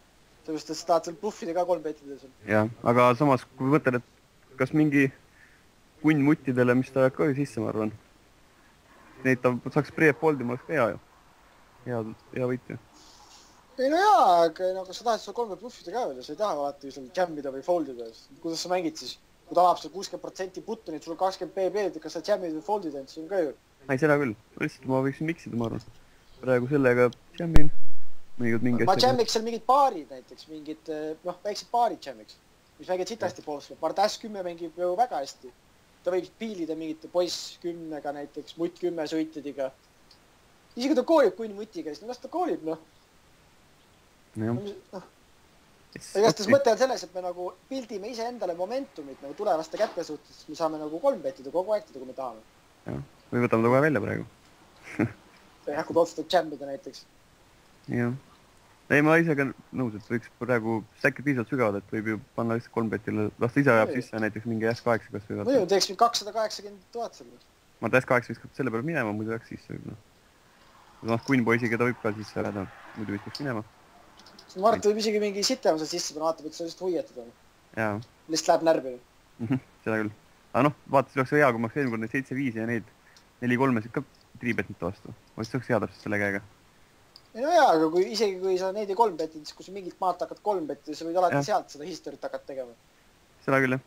C: sellepärast, et sa tahad seal bluffida ka 3 bettida seal.
B: jah, aga samas, kui võtad, et kas mingi kunn muttidele, mis ta ka sisse, ma arvan. Neid ta saaks pre-fold ima, oleks ka hea ju. Hea võit ju.
C: Ei no jaa, aga nagu sa tahad seal 3 bluffida ka veel ja sa ei taha alati seal jammida või foldida. Kuidas sa mängid siis? Kui ta avab seal 60% buttonit, sul on 20 BB-d, kas sa jammid või foldid end, see on ka ju.
B: Ei, seda küll. Lihtsalt ma võiksin miksida, ma arvan. Praegu sellega jammin.
C: Ma jammiks seal mingid paarid näiteks, mingid, väiksed paarid jammiks, mis mängid sitasti poolsle. Bardas 10 mängib ju väga hästi. Ta võib piilida mingite poiss 10-ga näiteks, mutt 10 suitediga. Isegi ta koolib kunn mutiga, siis las ta koolib, Igatahes mõte on selles, et me nagu pildime ise endale momentumit nagu tulevaste kätte suhtes, me saame nagu 3 bettida kogu aeg teda, kui me tahame.
B: Jah, või võtame ta kohe välja praegu.
C: Või kui ta otsustab jammida näiteks.
B: Jah. Ei, ma ise ka nõus, et võiks praegu säkid piisavalt sügavad, et võib ju panna lihtsalt 3 bettile. Las ta ise ajab sisse näiteks mingi S8 kas või.
C: Või teeks 280 000 selle.
B: Ma ta S8 viskab selle peale minema, muidu läks sisse võib. Samas kunn poisiga ta võib ka sisse ajada, muidu viskaks minema.
C: Ma arvan, et võib isegi mingi sitema seal sisse, kui vaatab, et sa just huietad on.
B: Jaa.
C: Lihtsalt läheb närvi.
B: Seda küll. Aga noh, vaata, see oleks hea, kui ma oleks eelmine kord neid 7-5 ja neid 4-3-sid ka triibetnit vastu. See oleks hea täpselt selle käega.
C: Ei no jaa, aga isegi kui sa neid 3 betid, siis kui sa mingilt maalt hakkad 3 betida, sa võid alati sealt seda historit hakkad tegema.
B: Seda küll, jah.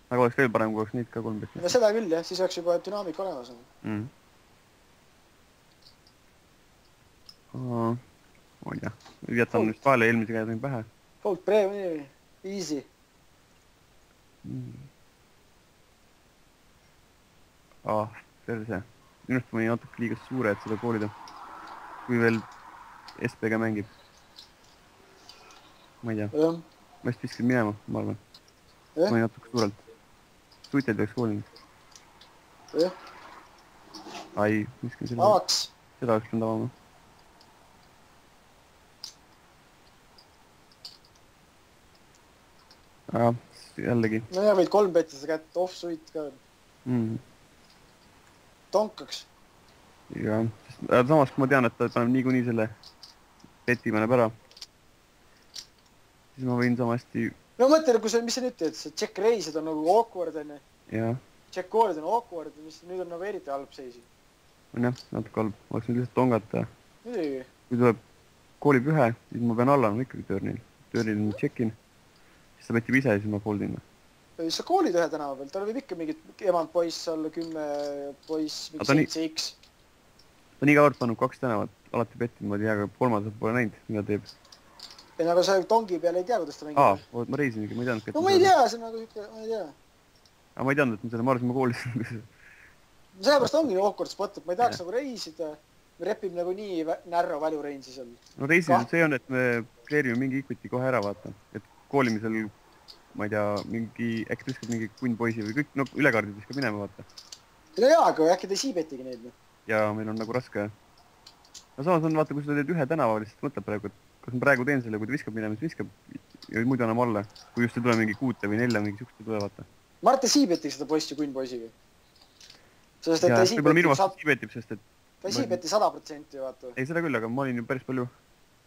B: Aga oleks veel parem, kui oleks neid ka 3 betid.
C: No seda küll, jah. Siis oleks juba dünaamik olemas.
B: Ma ei tea. Jätan vist vahele eelmise käe tõin pähe.
C: Fold pre, easy.
B: Perse. Minust mõni natuke liiga suure, et seda koolida. Kui veel SPG mängib. Ma ei tea. Ma just viskan minema, ma arvan. Mõni natuke suurelt. Suitel peaks koolinud. Ai, viskan selle.
C: Avaks.
B: Seda oleks pidanud avama. Jällegi.
C: No ja võid 3 betida sa kätt off-suit ka. Tonkaks.
B: Jah, samas kui ma tean, et ta paneb niikuinii selle beti paneb ära, siis ma võin samasti...
C: No mõtle, mis sa nüüd teed, see check race'id on nagu awkward enne.
B: Jah.
C: Check call'id on awkward, mis nüüd on nagu eriti halb seisi.
B: On jah, natuke halb. Oleks nüüd lihtsalt tongata.
C: Midagi.
B: Kui tuleb koolib ühe, siis ma pean alla ikkagi turnil. Turnil ma check-in. Siis ta betib ise ja siis ma foldin.
C: Sa koolid ühe tänava peal, tal võib ikka mingid emand poiss olla 10 poiss, mingi 7X.
B: Ta on iga kord pannud 2 tänavat, alati bettinud, ma ei tea, aga 3. pole näinud, mida teeb.
C: Ei, aga sa tongi peal ei tea, kuidas ta mängib.
B: Ma reisingi, ma ei teadnud.
C: No ma ei tea, see on nagu siuke, ma ei tea.
B: Aga ma ei teadnud, et ma selle Marsi ma koolisin.
C: Sellepärast ongi awkward spot, et ma ei tahaks nagu reisida. Me repime nagu nii narrow value range'i seal.
B: No reisil see on, et me kleerime mingi equity kohe ära, vaata. Et koolimisel, ma ei tea, äkki viskab mingi kunn poisi või kõik, no ülekaardid viskab minema, vaata.
C: No jaa, aga äkki te siibetigi neid.
B: Ja meil on nagu raske. No samas on, vaata, kui sa teed ühe tänava, lihtsalt mõtled praegu, et kas ma praegu teen selle, kui ta viskab minema, siis viskab ja muidu annab alla. Kui just ei tule mingi 6 või 4, mingi sihukest ei tule, vaata. Ma
C: arvan, et te siibetiks seda poissi kunn poisiga.
B: Sest, et ta siibetib, sest et...
C: Ta siibeti 100%, vaata.
B: Ei, seda küll, aga ma olin ju päris palju...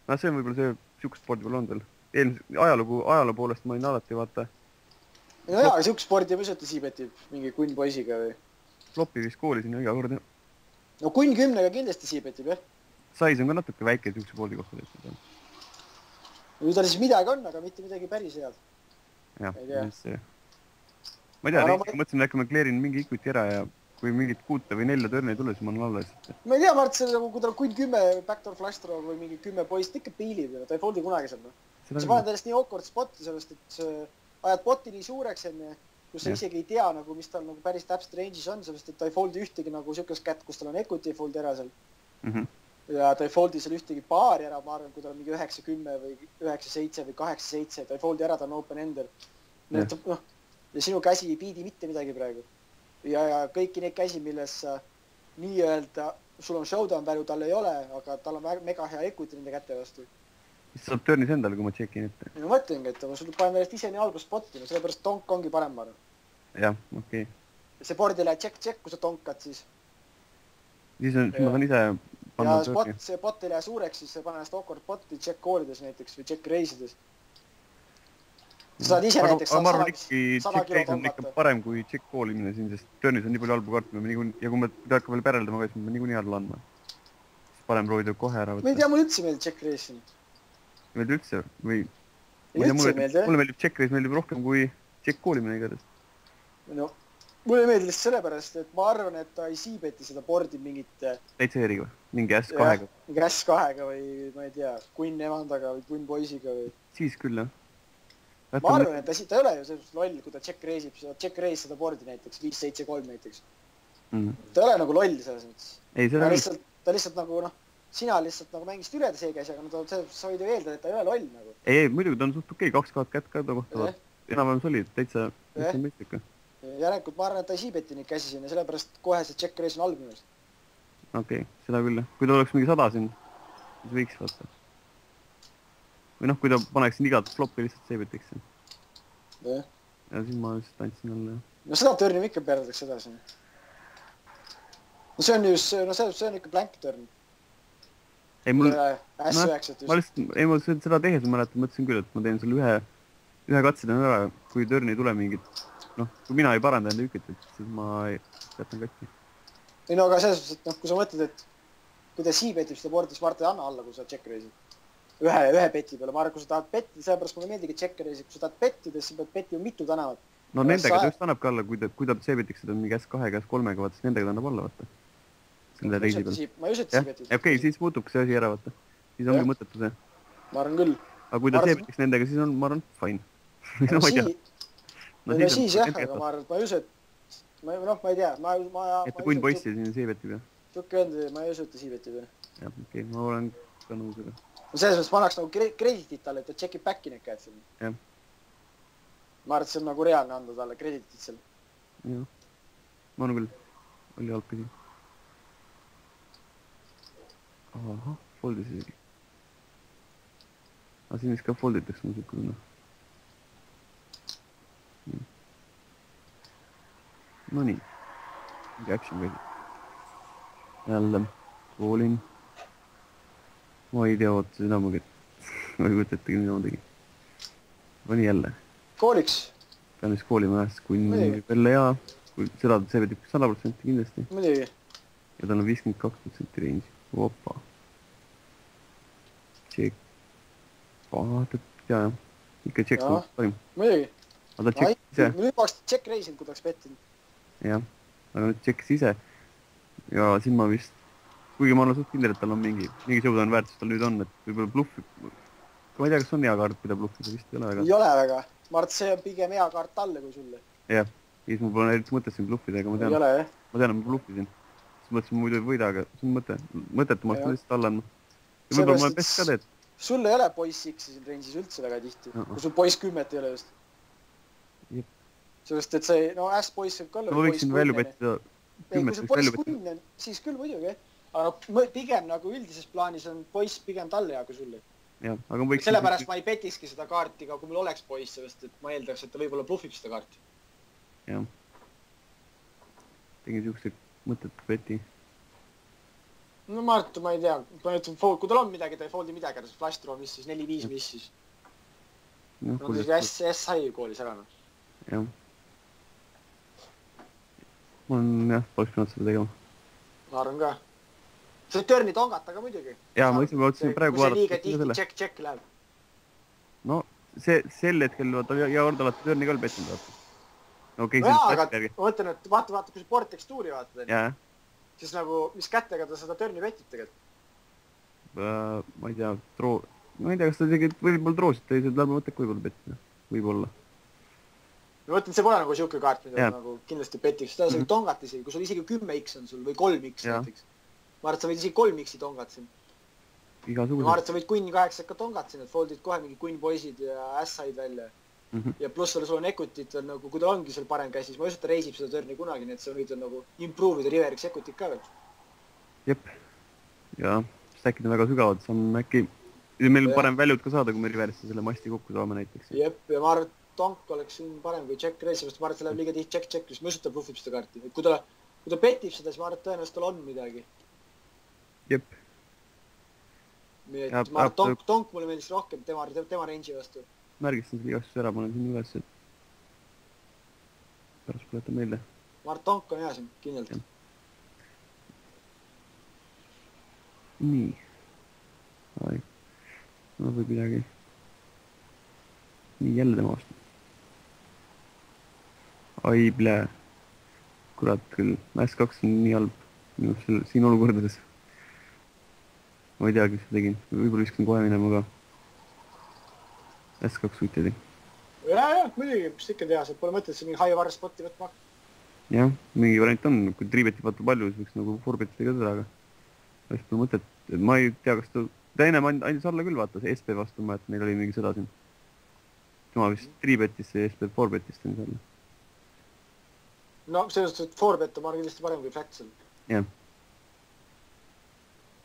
B: No see on võib-olla see sihukest spordi võib-olla on tal. Ajaloo poolest ma olin alati, vaata.
C: No jaa, aga sihukest spordi ja võisata siibetib mingi kunn poisiga või?
B: Flopi vist koolisin ju iga kord.
C: No kunn 10-ga kindlasti siibetib, jah?
B: Sais on ka natuke väike sihukese spordi kohta.
C: Nüüd tal siis midagi on, aga mitte midagi päris head.
B: Jah, ma ei tea, mõtlesin, äkki ma kleerin mingi equity ära ja kui mingit 6 või 4 törne ei tule, siis ma olen alla lihtsalt.
C: Ma ei tea, ma arvan, et kui tal kunn 10 backdoor flash draw või mingi 10 poist ikka piilib ja ta ei foldi kunagi seal. Sa paned ennast nii awkward spotti sellest, et ajad boti nii suureks enne, kus sa isegi ei tea, mis tal päris täpselt range'is on, sellest, et ta ei foldi ühtegi nagu sihukest kätt, kus tal on equity foldi ära seal. Ja ta ei foldi seal ühtegi paari ära, ma arvan, kui tal on mingi 9-10 või 9-7 või 8-7, ta ei foldi ära, ta on open ender. Ja sinu käsi ei piidi mitte midagi praegu. Ja kõiki neid käsi, milles nii-öelda sul on showdown value, tal ei ole, aga tal on mega hea equity nende kätte vastu.
B: Siis saab turnis endale, kui ma checkin ette.
C: Ma mõtlengi, et sul panen veelest ise nii halba spotti, sellepärast tonk ongi parem, ma arvan.
B: Jah, okei.
C: See board ei lähe check, kui sa tonkad, siis.
B: Siis ma saan ise panna
C: ja see bot ei lähe suureks, siis sa pane ennast awkward botti check call'ides näiteks või check race'ides. sa saad ise näiteks
B: ma arvan ikkagi
C: 100
B: check
C: kilo
B: race on ikka
C: tongata.
B: parem kui check koolimine siin, sest turnis on nii palju halbu kaarte, ja kui ma hakkab veel päreldama ka, siis ma niikuinii alla andma. Parem proovida kohe ära võtta.
C: Ma ei tea, mulle üldse meeldib check race'i.
B: Meeldib üldse või?
C: Üldse meeldib,
B: mulle meeldib check race meeldib rohkem kui check koolimine igatahes.
C: No, mulle meeldib lihtsalt sellepärast, et ma arvan, et ta ei siibeti seda board'i mingit...
B: Täitsa eriga või? Mingi S2-ga?
C: Mingi S2-ga või ma ei tea, Queen emandaga või Queen poisiga või...
B: Siis küll, jah.
C: Ma arvan, et ta ei ole ju selles loll, kui ta check race seda board'i näiteks, 5-7-3 näiteks. Ta ei ole nagu loll selles mõttes.
B: Ei, see
C: ta lihtsalt nagu, noh, sina lihtsalt nagu mängisid üle ta see käis, aga no sa võid ju eeldada, et ta ei ole loll nagu.
B: Ei, muidugi ta on suht okei, 2 kätt ka ta kohta. Enam-vähem solid, täitsa mõistlik.
C: Järelikult ma arvan, et ta ei siibeti neid käsi sinna, sellepärast kohe see check race on halb minust.
B: Okei, seda küll. Kui ta oleks mingi 100 siin, siis võiks vaata. Või noh, kui ta paneks igat floppi lihtsalt seibetiks. Ja siis ma lihtsalt andsin alla.
C: No seda törni ikka perdaks edasi. No see on just, no see on ikka blank törn.
B: Ei, mul...
C: S9 just.
B: Ma seda tehes mõtlesin küll, et ma teen selle ühe katse teen ära, kui törni ei tule mingit... Noh, kui mina ei paranda enda ükit, siis ma jätan katki.
C: Ei no, aga selles mõttes, et noh, kui sa mõtled, et kui ta siibetib seda board'i, siis ma arvan, et ei anna alla, kui sa check race'id. Ühe peti peale. Ma arvan, kui sa tahad pettida, sellepärast mulle meeldigi check race'id. Kui sa tahad pettida, siis pead pettima mitu tänavat.
B: No nendega ta just annab ka alla, kui ta seebetiks seda mingi S2-ga, S3-ga, vaata, siis nendega ta annab alla, vaata. Selle reisi peal.
C: Ma ei usu, et siibetib.
B: Okei, siis muutubki see asi ära, vaata. Siis ongi mõttetu see.
C: Ma arvan küll.
B: Aga kui ta seebetiks nendega, siis on, ma arvan, fine.
C: No siis jah, aga ma arvan, et ma ei usu, et... ma ei tea,
B: et ta Queen poissi siin siibetib, jah?
C: Sukke öeldi, ma ei usu, et ta siibetib, jah.
B: Jah, okei, ma olen ka nõus, aga...
C: No selles mõttes ma annaks nagu kreditit talle, et ta checkib back'i need käed seal.
B: Jah.
C: Ma arvan, et see on nagu reaalne anda talle kreditit seal.
B: Jah. Ma olen küll. Oli halb isi. Ahah, foldis isegi. Aga siin vist ka folditakse muusikuna. No nii. Mingi action käidi. Jälle. Koolin. Ma ei tea, oota seda ma ei kujuta ettegi, mida ma tegin. Pani jälle.
C: Kooliks?
B: Pean vist koolima jah, kui veel ja kui seda see vedib 100% kindlasti.
C: Muidugi.
B: Ja tal on 52% range. Opa. Check. Jah. Ikka check parim.
C: Muidugi.
B: Aga ta check ise.
C: Nüüd oleks check race'inud, kui ta oleks pettinud.
B: Jah. Aga nüüd check ise. Ja siin ma vist... Kuigi ma olen suht kindel, et tal on mingi showdown väärtus tal nüüd on, et võib-olla bluffi... Ma ei tea, kas on hea kaart, mida bluffida vist ei ole väga.
C: Ei ole väga. Ma arvan, et see on pigem hea kaart talle kui sulle.
B: Jah. Siis ma pole eriti mõtlesin bluffida, aga ma tean...
C: Ei ole, jah.
B: Ma tean, et ma bluffisin. Siis mõtlesin, ma muidu ei võida, aga see on mõttetumaks lihtsalt alla andma. Ja võib-olla ma olen best ka teed.
C: Sul ei ole poiss X-i siin range'is üldse väga tihti. Kui sul poiss 10 ei ole just. Sellest, et see... No S-poiss võib ka olla...
B: Ma võiksin välja pettida 10
C: võiks välja pettida. Siis küll muidugi, jah. Aga no pigem nagu üldises plaanis on poiss pigem talle hea kui sulle.
B: Jah, aga ma võiksin...
C: Sellepärast ma ei petikski seda kaarti, aga kui meil oleks poiss, sest et ma eeldaks, et ta võib-olla bluffib seda kaarti.
B: Jah. Tegin siukse mõttetu peti.
C: No ma arvan, ma ei tea. Kui tal on midagi, ta ei foldi midagi, ta flash draw mis siis, 4-5 mis siis. No ta sai koolis ära.
B: Jah. Ma olen jah, poleks pidanud seda tegema.
C: Ma arvan ka. See törni tongata ka muidugi.
B: Jaa, ma ütlesin praegu vaadata.
C: Kui see liiga tihti check läheb.
B: No, sel hetkel ja kord alati törni ka pettinud vaata.
C: No jaa, aga ma mõtlen, et vaata, kui see port tekstuuri vaatad, siis nagu, mis kättega ta seda törni petib tegelikult?
B: Ma ei tea, ma ei tea, kas ta tegelikult võib-olla troosid, ta ei saa läbi mõttek võib-olla pettida. Võib-olla.
C: Ma mõtlen, see pole nagu siuke kaart, mida nagu kindlasti petiks. Seda sa võid tongata isegi, kui sul isegi 10x on sul või 3x näiteks. Ma arvan, et sa võid isegi 3x-i tongat siin. Ma arvan, et sa võid Queen 8 ka tongat siin, et foldid kohe mingi Queen poisid ja S-said välja. Ja pluss sul on equitit veel nagu, kui ta ongi seal parem käsi, siis ma ei usu, et ta reisib seda törni kunagi, nii et sa võid nagu improve'ida Riveriks equitit ka veel.
B: Jep. Ja stackid on väga sügavad, saame äkki... Meil on parem väljud ka saada, kui me Riverisse selle masti kokku saame näiteks.
C: Jep, ja ma arvan, et tonk oleks siin parem kui check race, sest ma arvan, et see läheb liiga tihti check, siis ma usu, et ta bluffib seda kaarti. Kui ta petib seda, siis ma arvan, et tõenäoliselt tal on midagi.
B: Jep.
C: Ma arvan, tonk mulle meeldis rohkem tema range'i vastu.
B: märgistan selle igastuse ära, panen sinna üles, et pärast tuletan meelde.
C: Mart Tonk on hea siin, kindlalt.
B: Nii. Ai. No võib midagi. Nii, jälle tema vastu. Ai, plää. Kurat küll. S2 on nii halb minu siin olukordades. Ma ei tea, kes seda tegin. Võib-olla viskasin kohe minema ka. S2 võtjadi.
C: Ja, muidugi, mis ikka teha, see pole mõtet siin mingi high war spotti võtma.
B: Jah, mingi variant on. Kui triibeti vaata palju, siis võiks nagu forbetida ka seda, aga vast pole mõtet. Ma ei tea, kas ta... Teine andis alla küll, vaata, see SP vastu ma, et neil oli mingi sõda siin. Tema vist triibetis, see SP forbetist andis alla.
C: No, sellest, et forbet on kindlasti parem kui fractal.
B: Jah.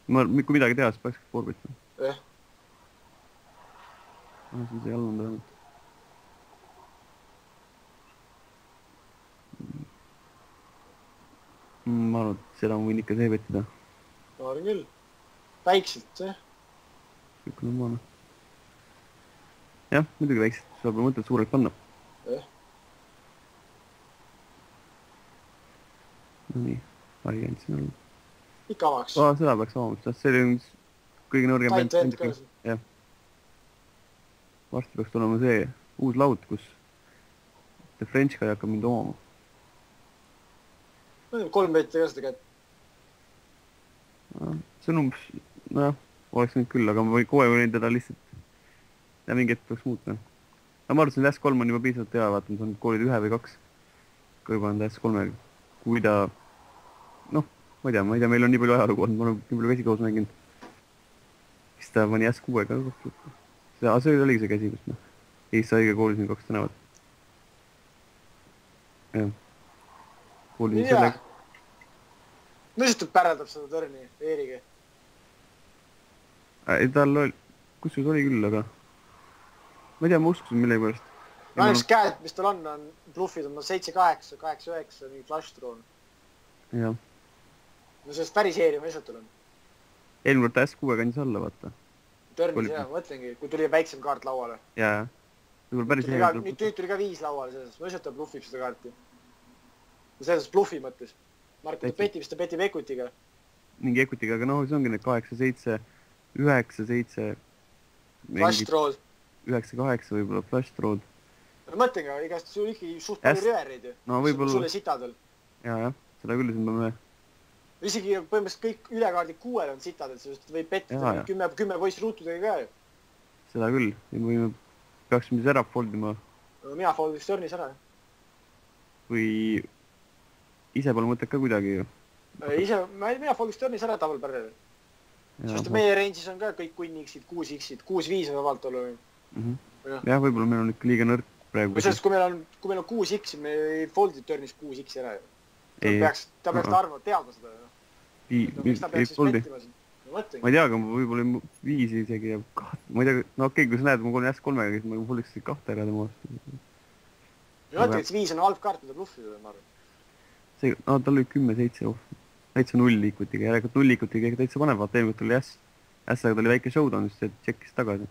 B: Kui midagi teha, siis peaks forbetida.
C: Jah.
B: Siis ei allanda vähemalt. Ma arvan, et seda ma võin ikka see vettida.
C: Ma arvan küll. Väikselt, see.
B: Kõik on normaalne. Jah, muidugi väikselt. Seda pole mõtet suurelt panna.
C: Jah.
B: No nii, hari andsin alla.
C: Ikka avaks.
B: Seda peaks avamast, sest see oli kõige nõrgem
C: Tait vend ka siin.
B: Jah. Varsti peaks tulema see uus laud, kus The French Guy hakkab mind omama.
C: 3 meetri ka seda kätt.
B: See on umbes, nojah, oleks nüüd küll, aga ma kohe võin teda lihtsalt ja mingi hetk peaks muuta. Aga ma arvasin, et S3 on juba piisavalt hea, vaata, ma saan koolid 1 või 2 kõrva anda S3-ga. Kui ta, noh, ma ei tea, meil on nii palju ajalugu olnud, ma olen nii palju käsikoos mänginud. Siis ta pani S6-ga kokku. See oligi see käsi, kus ma Eestis haige koolisin 2 tänavat. Jah. Koolisin sellega.
C: Mõistud päraldab seda törni Eeriga?
B: Ei, tal oli, kusjuures oli küll, aga ma ei tea, ma uskusin millegi pärast.
C: Ainus käed, mis tal on bluffid on 7-8, 8-9, mingi flash thrown.
B: Jah.
C: No sellest päris Eeri ma lihtsalt olen.
B: Eelmine kord ta S6 kandis alla, vaata.
C: Törnis jah, ma mõtlengi, kui tuli väiksem kaart lauale.
B: Jaa.
C: Nüüd tuli ka 5 lauale selles, ma lihtsalt ta bluffib seda kaarti. Ja selles bluffi mõttes. Marko ta petib, siis ta petib equitiga.
B: Mingi equitiga, aga noh, see ongi need 8-7, 9-7.
C: Flash throw.
B: 9-8 võib-olla flash throw.
C: No mõtlengi, igast sul ikkagi suht palju rivereid ju.
B: No võib-olla...
C: Sulle sitadel.
B: Jaa, seda küll, siin peame...
C: Isegi põhimõtteliselt kõik ülekaardid 6 on sitadel, sest võib pettida 10 poiss ruutudega ka ju.
B: Seda küll, võime peaksime siis ära foldima.
C: No mina foldiks törnis ära.
B: Või ise pole mõtet ka kuidagi ju.
C: Mina foldiks törnis ära taval pärrele. Sest meie range'is on ka kõik Queen-X-id, 6-X-id, 6-5 on vabalt olla.
B: Jah, võib-olla meil on ikka liiga nõrk praegu.
C: Või sellest, kui meil on 6-X, me ei foldid törnis 6-X ära ju. Ta peaks teadma seda. Miks ta peaks siis pettima siin?
B: Ma ei tea, aga võib-olla 5 isegi ja 2. Ma ei tea, no okei, kui sa näed, ma olen S3-ga, siis ma foldiks 2 ära tema vastu.
C: Ja mõtlegi, et see 5 on halb kaart, mida bluffida, ma arvan.
B: Tal oli 10-7, täitsa 0 liikutiga, järelikult 0 liikutiga täitsa paneb, vaata eelmine oli S. S-aga ta oli väike showdown, siis ta tšekkis tagasi.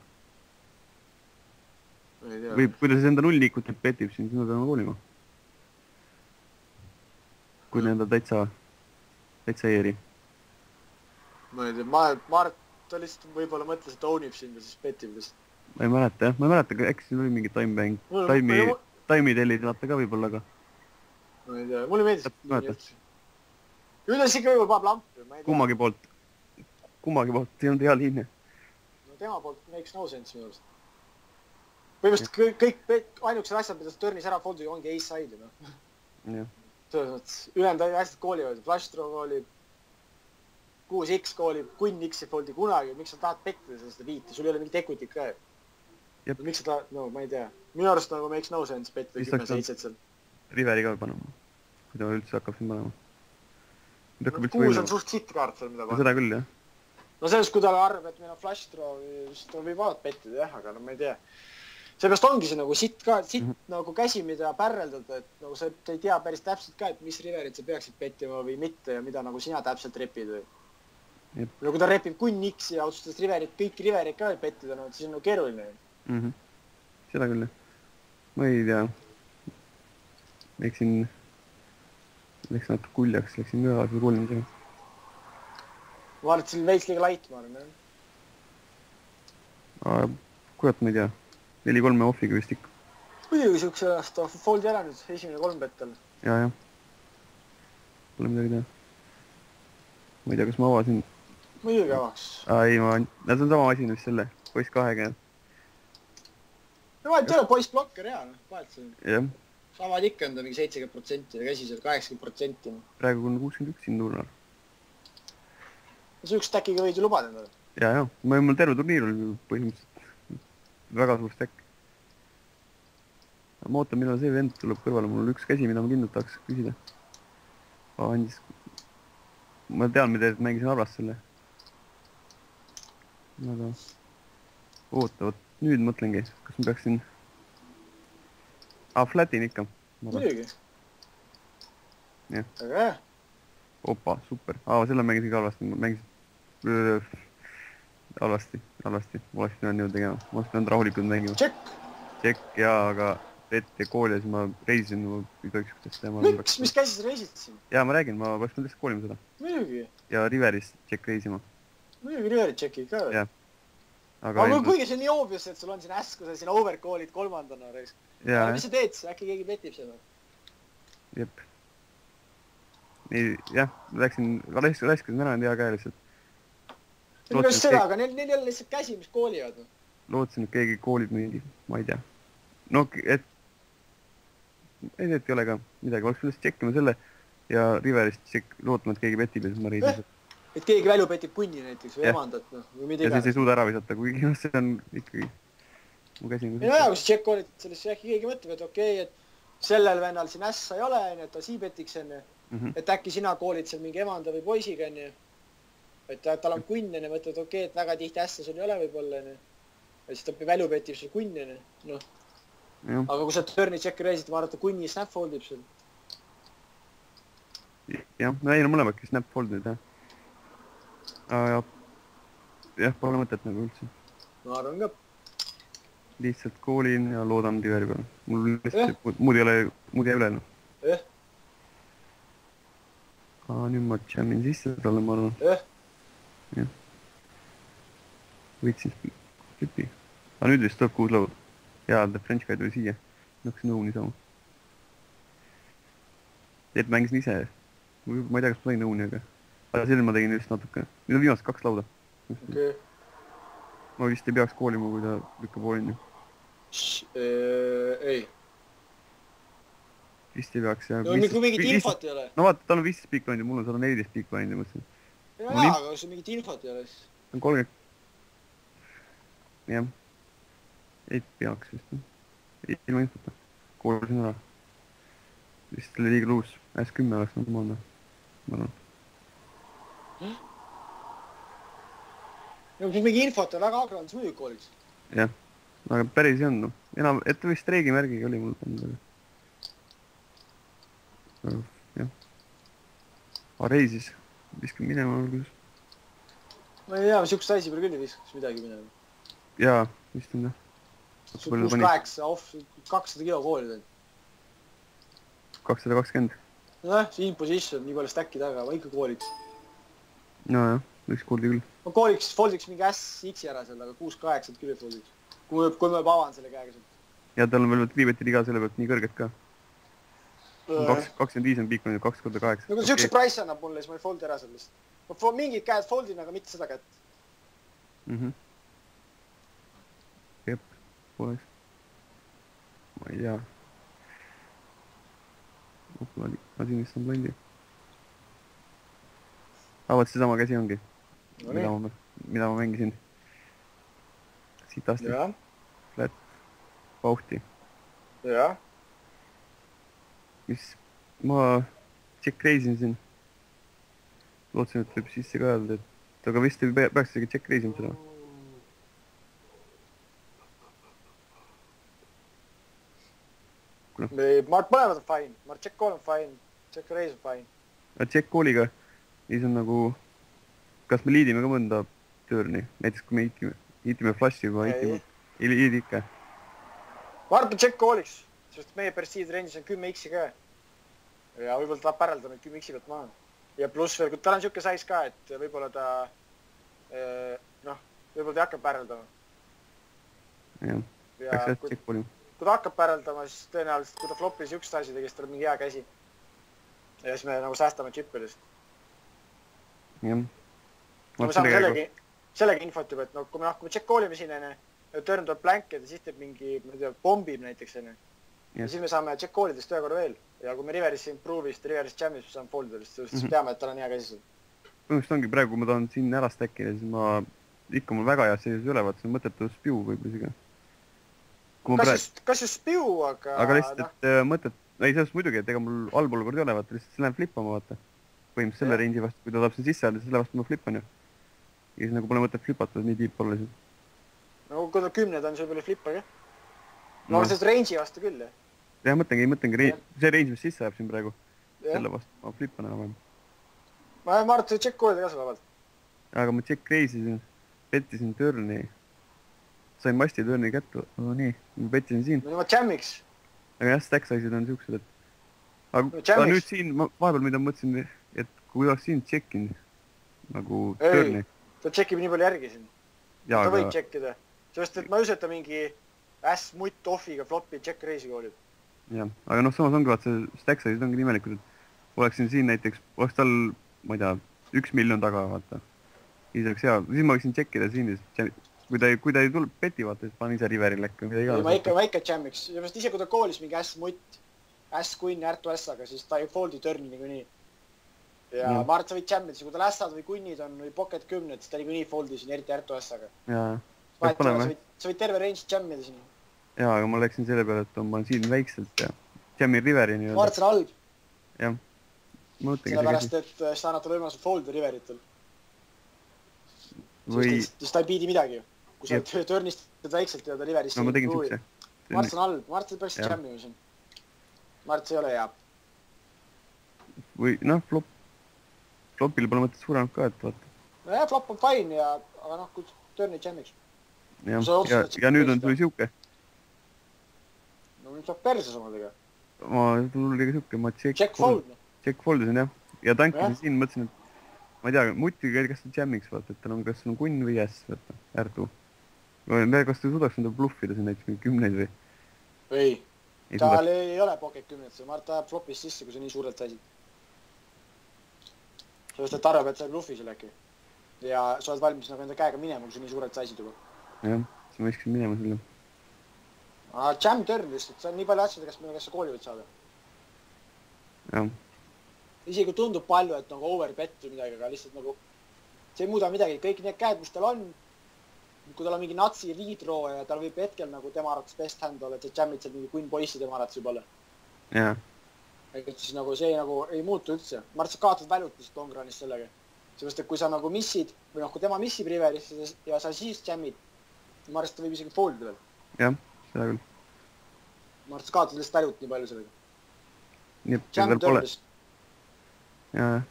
B: Või kui ta siis enda 0 liikutit petib, siis me peame koolima. Kui ta enda täitsa eeri.
C: Ma ei tea, Mart, ta lihtsalt võib-olla mõtles, et ta ownib sind ja siis petib lihtsalt.
B: Ma ei mäleta, jah. Ma ei mäleta, äkki siin oli mingi time-bang. Time'i tellid vaata ka võib-olla, aga...
C: Ma ei tea, mulle meeldis. Ülles ikka võib-olla paneb lampi, ma ei tea.
B: Kummagi poolt, see on hea liine.
C: No tema poolt makes no sense minu arust. Põhimõtteliselt kõik ainukesed asjad, mida sa törnis ära foldiga, ongi ace-side, noh.
B: Jah.
C: Selles mõttes, ülejäänud asjad koolivad, flash throw koolib, 6X koolib, Queen-X-i foldi kunagi, miks sa tahad pettida seda viiti, sul ei ole mingit equitit ka. Miks sa tahad, no ma ei tea. Minu arust nagu makes no sense pettida 10-7 seal.
B: Riveri ka panema, kui ta üldse hakkab siin panema.
C: 6 on suht sitt kaart seal, mida panema.
B: Seda küll, jah.
C: No sellest, kui ta arvab, et meil on flash throw, siis ta võib alati pettida, jah, aga no ma ei tea. Seepärast ongi see nagu sitt nagu käsi, mida pärreldada, et nagu sa ei tea päris täpselt ka, et mis riverid sa peaksid pettima või mitte ja mida nagu sina täpselt repid või. No kui ta repib Queen-X ja otsustas riverid, kõik riverid ka pettida, no siis on nagu keeruline.
B: seda küll jah. Ma ei tea. Läks natuke kuljaks, läksin kõvas või kuulmisega.
C: Ma arvan, et see oli veits liiga lait, ma arvan, jah.
B: Kurat, ma ei tea. 4-3 offiga vist ikka.
C: Muidugi siukse aasta foldi ära nüüd, esimene 3 bettel.
B: Ja. Pole midagi teha. Ma ei tea, kas ma avasin.
C: Muidugi avaks.
B: Ei, see on sama asi vist selle. Poiss 2-ga.
C: No vahet ei ole, poiss blokker hea, vahet see.
B: Jah.
C: Samad ikka on ta mingi 70% ja käsi seal 80%.
B: Praegu on 61 siin tuurnal.
C: Siukest stackiga võid ju lubada endale.
B: Ja. Mul terve turniir oli põhimõtteliselt väga suur stack. Ma ootan, millal see vend tuleb kõrvale. Mul on üks käsi, mida ma kindlalt tahaks küsida. Ma tean, mida mängisin arvast selle. Aga oota, nüüd mõtlengi, kas ma peaksin... flatin ikka.
C: Muidugi.
B: Jah.
C: Aga jah.
B: Opa, super. Selle mängisin ka halvasti. Mängisin halvasti. Ma oleks pidanud niimoodi tegema. Ma oleks pidanud rahulikult mängima. Tšekk, jaa, aga ette kooli ja siis ma reisisin. Ma ei tohiks ühtest teha.
C: Miks? Mis käsi sa reisid siin?
B: Jaa, ma räägin. Ma peaks mõndest koolima seda.
C: Muidugi.
B: Ja Riveris tšekk reisima.
C: Muidugi Riveri tšekki ka.
B: Jah.
C: Aga kuigi see on nii obvious, et sul on siin äsku sa siin overcall'id 3-ndana reis. Aga mis sa teed siis? Äkki keegi petib seda?
B: Jep. Jah, läksin ära hea käe lihtsalt.
C: Kuidas seda, aga neil ei ole lihtsalt käsi, mis koolivad.
B: Lootsin, et keegi koolib mingi, ma ei tea. No, et... ei ole ka midagi. Ma oleks lihtsalt tšekkima selle ja Riverist lootma, et keegi petib ja siis ma reisin.
C: Et keegi välju petib kunni näiteks või emandat või mida
B: iganes. Ja siis ei suuda ära visata, kuigi see on ikkagi... Mu käsi on...
C: Ei no kus tšekk olid, et sellest äkki keegi mõtleb, et okei, et sellel vennal siin ässa ei ole, et ta siibetiks enne. Et äkki sina koolid seal mingi emanda või poisiga enne. Et tal on kunn enne, mõtled, okei, et väga tihti ässa sul ei ole võib-olla enne. Ja siis ta välju petib sul kunn enne. Noh. Aga kui sa turni tšekki reisid, vaadata kunni snap foldib sul.
B: Jah, no ei, no mõlemadki snap foldid, jah. Jah, pole mõtet nagu üldse.
C: Ma arvan ka.
B: Lihtsalt koolin ja loodan Riveri peale. Mul lihtsalt muud jäi üle. Nüüd ma jammin sisse talle, ma arvan. Jah. Võitsin flipi. Aga nüüd vist tuleb 6 laud. Jaa, French guy tuli siia. Naksin õuni saama. Et mängisin ise. Ma ei tea, kas ma tegin õuni, aga selle ma tegin just natuke. Nüüd on viimased 2 lauda.
C: Okei.
B: Ma vist ei peaks koolima, kui ta lükkab olin.
C: Ei.
B: Vist ei peaks, jah.
C: No kui mingit infot ei ole.
B: No vaata, tal on 15 speakbind'i, mul on 114 speakbind'i, mõtlesin.
C: Jaa, aga kui sul mingit infot ei ole, siis...
B: On 30... Jah. Ei peaks vist. Ilma infota. Koolisin ära. Vist oli liiga luus. S10 oleks normaalne. Ma arvan.
C: Ja kui mingi infot on väga agrand, siis muidugi kooliks.
B: Jah. Aga päris ei olnud. Et vist streigimärgiga oli mul pandud. Jah. Aga reisis. Viskan minema alguses.
C: Ma ei tea, siukest asi peale küll ei viskaks midagi minema.
B: Jaa, vist on jah.
C: 6-8 off, 200 kilo koolid.
B: 220.
C: Noh, see in position, nii palju stacki taga, ma ikka kooliks.
B: No jah, võiks koolida küll.
C: Ma kooliks, foldiks mingi S-X ära seal, aga 6-8 küll ei foldiks. Kui ma juba avan selle käega sealt.
B: Ja tal on veel triibetid iga selle pealt nii kõrged ka. 25 on piikmanud 2x8.
C: No kui siukse price annab mulle, siis ma ei foldi ära sellest. Ma mingid käed foldin, aga mitte seda kätt.
B: Jep, poleks. Ma ei tea. Lasin vist on blindi. Vaat see sama käsi ongi. Mida ma mängisin. Siit asti. Flat. Pauhti.
C: Jah.
B: Mis ma check reisin siin. Lootsin, et võib sisse ka öelda, et aga vist ei peaks isegi check reisima seda.
C: Ma mõlemad on fine. Ma check call on fine. Check raise on fine.
B: Check calliga siis on nagu, kas me liidime ka mõnda turni? Näiteks kui me hitime flashi juba, hitime ikka.
C: ma arvan, et Jack Colliks, sest meie Perceived range'is on 10x-i ka. Ja võib-olla tahab päraldama 10x-i pealt maha. Ja pluss veel, kui tal on siuke size ka, et võib-olla ta, võib-olla ta hakkab päraldama.
B: Jah, peaks jah Jack Colli.
C: Kui ta hakkab päraldama, siis tõenäoliselt, kui ta flopis üks asja tegi, siis tal on mingi hea käsi. Ja siis me nagu säästame chipidest.
B: Jah.
C: Me saame sellega infot juba, et no, kui me Jack Collime siin, turn tuleb blank ja siis teeb mingi, ma ei tea, bombib näiteks, ja siis me saame Jack Collidest ühe korra veel. Ja kui me Riverisse improve'ist, Riverisse jam'ist, me saame foldidest, siis teame, et tal on hea käsi.
B: Põhimõtteliselt ongi praegu, kui ma tahan siin ära stackida, siis ma ikka mul väga heas seisus üle, vaat see on mõttetu spew võib-olla isegi.
C: Kas just spew, aga...
B: Aga lihtsalt, et mõtet... Ei, sellest muidugi, et ega mul allpool kord ei ole, vaata, lihtsalt see läheb flippama, vaata. Põhimõtteliselt selle range'i vastu, kui ta tahab siin sisse ajada, selle vastu ma flippan ju. Ja siis nagu pole mõtet flippata, nii tiip olla siin.
C: No kui ta 10 on, see võib-olla flippa, jah? No sellest range'i vastu küll, jah?
B: Jah, mõtlengi, see range, mis sisse jääb siin praegu. Selle vastu ma flippan enam-vähem.
C: Ma arvan, et check koolida ka vabalt.
B: Aga ma check reisisin, pettisin turni. Sain masti turni kättu, nii, ma pettisin siin.
C: No ma jammiks.
B: Aga jah, stack size'id on siuksed, et... Aga nüüd siin, vahepeal mida mõtlesin, et kui oleks siin checkin nagu turni.
C: Ta checkib nii palju järgi siin. Ta võib checkida. Sest, et ma ei usu, et ta mingi mutt offiga flopi check reisi koolib.
B: Jah, aga noh, samas ongi vaat see stack size'id ongi nimelikud, et oleksin siin näiteks, oleks tal, ma ei tea, 1 miljon taga, vaata. Siis oleks hea, siis ma võiksin checkida siin, kui ta ei tule peti, vaata, siis panen ise Riveril äkki.
C: Ma ikka jammiks. Sest ise, kui ta koolis mingi mutt, queen ja R2S-aga, siis ta ei foldi turni niikuinii. Ja ma arvan, et sa võid jammida, kui tal ässad või kunnid on või pocket 10, siis ta niikuinii foldi siin, eriti R2S-aga.
B: Jaa.
C: Sa võid terve range jammida siin.
B: Jaa, aga ma läksin selle peale, et ma olen siin väikselt ja jammin Riveri nii-öelda.
C: Ma arvan, et see on halb.
B: Jah.
C: Sellepärast, et sa annad talle võimaluse foldi Riveritel. Siis ta ei piidi midagi ju. Kui sa törnistad väikselt ja ta Riverisse...
B: No ma tegin siukse.
C: Ma arvan, et see on halb. Ma arvan, et sa peaksid jammima siin. Ma arvan, et see ei ole hea.
B: Või noh, flopil pole mõtet suuremat ka, et vaata.
C: No jah, flop on fine ja, aga noh, kui törnid jammiks.
B: Ja nüüd on tuli siuke.
C: No nüüd saab perse samadega.
B: Tuli ka siuke, ma
C: check
B: foldisin jah. Ja tankisin siin, mõtlesin, et ma ei tea, mutiga kas ta jammiks, vaata, et tal on kas on kunn või S, vaata, R2. Kas ta suudaks enda bluffida siin näiteks mingi 10 või?
C: Ei. Tal ei ole pocket 10, ma arvan, et ta jääb flopis sisse, kui sa nii suurelt saisid. Sest et arvab, et sa bluffi seal äkki. Ja sa oled valmis nagu enda käega minema, kui sa nii suurelt saisid juba.
B: Jah, siis ma võiksin minema selle.
C: Jam turn lihtsalt, see on nii palju asjade, kes sa kooli võid saada.
B: Jah.
C: Isegi tundub palju, et nagu overbet või midagi, aga lihtsalt nagu see ei muuda midagi. Kõik need käed, mis tal on, kui tal on mingi natsi redraw ja tal võib hetkel nagu tema arvates best hand olla, et sa jammid seal mingi queen poissi tema arvates võib olla.
B: Jah.
C: Et siis nagu see nagu ei muutu üldse. Ma arvan, et sa kaotad väljut lihtsalt longrunis sellega. Seepärast, et kui sa nagu missid, või noh, kui tema missib Riverisse ja sa siis jammid, ma arvan, et ta võib isegi foldida veel.
B: Jah, seda küll.
C: Ma arvan, et sa kaotad lihtsalt väljut nii palju sellega.
B: Nii, et veel pole. Jaa,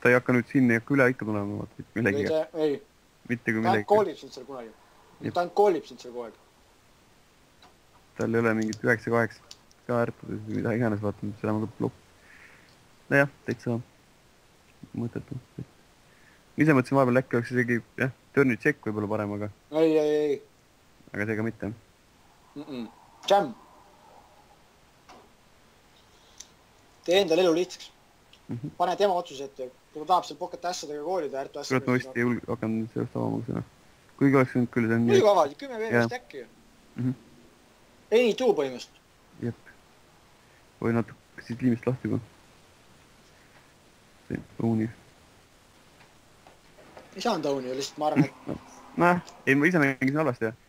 B: ta ei hakka nüüd siin, ei hakka üle ikka tulema, vaata, millegi.
C: Ei.
B: Mitte kui millegi.
C: Ta koolib sind seal kunagi. Ta koolib sind seal kogu aeg.
B: Tal ei ole mingit 9-8 ka ärtades või mida iganes, vaata, seda ma ka blok. No jah, täitsa mõttetu. Ise mõtlesin vahepeal äkki oleks isegi, jah, turni check võib-olla parem, aga...
C: Ei.
B: Aga see ka mitte.
C: Jam. Tee endal elu lihtsaks. Pane tema otsus ette. Kui ta tahab seal pocket assadega koolida, ärtu assadega...
B: Kurat, ma vist ei hakanud sellest avama seda. Kuigi oleks võinud küll, see on...
C: Muidugi avadi, 10 veebist äkki ju. Any two põhimõtteliselt.
B: Jep. Või natuke siit liimist lahti juba. See Ouni.
C: Ei saanud Ouni, lihtsalt ma arvan, et...
B: Ei, ma ise mängisin halvasti, jah.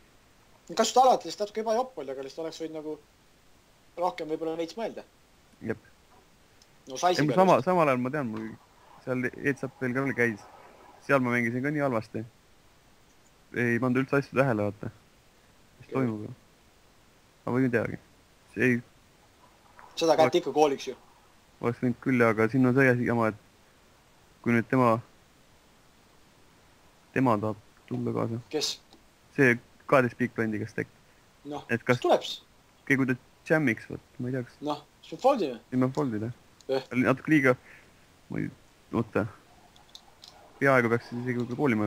C: Kas seda alati lihtsalt natuke ebajopp oli, aga lihtsalt oleks võid nagu rohkem võib-olla veits mõelda.
B: Jep.
C: No saisi
B: peale. Samal ajal ma tean, mul seal Eetsap veel ka käis. Seal ma mängisin ka nii halvasti. Ei pannud üldse asju tähele, vaata. Mis toimub? Aga võin teagi. See ei...
C: Seda kätte ikka kooliks ju.
B: Oleks võinud küll, aga siin on see jama, et kui nüüd tema tahab tulla kaasa.
C: Kes?
B: See 12 big blindiga stack.
C: Noh, kas tulebs?
B: käigu ta jam'iks, võt, ma ei tea, kas...
C: Noh, siis me foldime.
B: Siis me foldime.
C: Eh.
B: Natuke liiga... Ma ei... Oota. Peaaegu peaks isegi võib-olla koolima,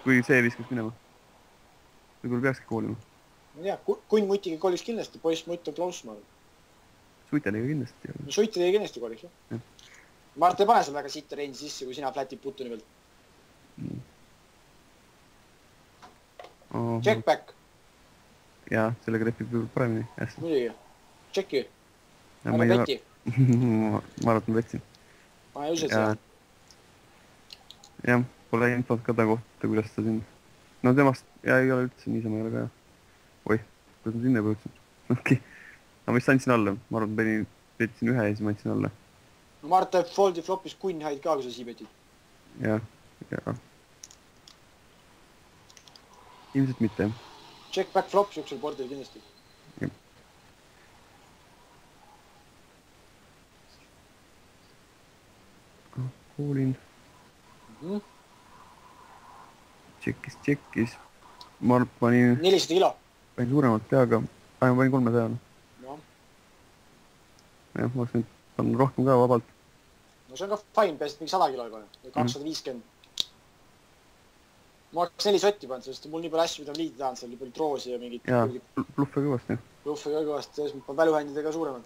B: kui see viskas minema. Võib-olla peakski koolima.
C: Ma ei tea, kunn mutiga kolis kindlasti, poiss mutt on close, ma arvan.
B: Suiteliga kindlasti.
C: No suiteliga kindlasti kolis, jah. Mart ei pane seal väga sitta range'i sisse, kui sina flatid putuni pealt. Check back.
B: Jaa, sellega repib võib-olla paremini.
C: Muidugi. Checki. Ära peti.
B: Ma arvan, et ma petsin.
C: Ma ei usu, et see.
B: Jah, pole infot ka ta kohta, kuidas ta siin... No temast ei ole üldse niisama ei ole ka. Oih, kuidas ma sinna põudsin? Okei. Aga ma vist andsin alla. Ma arvan, et petsin ühe ja siis ma andsin alla.
C: No Mart teeb foldi flopis kunn haid ka, kui sa siibetid.
B: Jah. Ilmselt mitte, jah.
C: Check back flop siuksel bordil kindlasti.
B: Koolin. Tšekkis. Ma panin...
C: 400 kilo.
B: Panin suuremalt peaga. Ma panin 300.
C: No.
B: Jah, ma oleks nüüd panin rohkem ka vabalt.
C: No see on ka fine, peasid mingi 100 kilo juba. 250. Ma oleks 4 sotti pannud, sest mul nii palju asju, mida liidi tahan, seal nii palju troosi ja mingid...
B: Jaa, bluffe kõvasti.
C: Bluffe kõvasti, siis ma panen väluhändidega suuremad.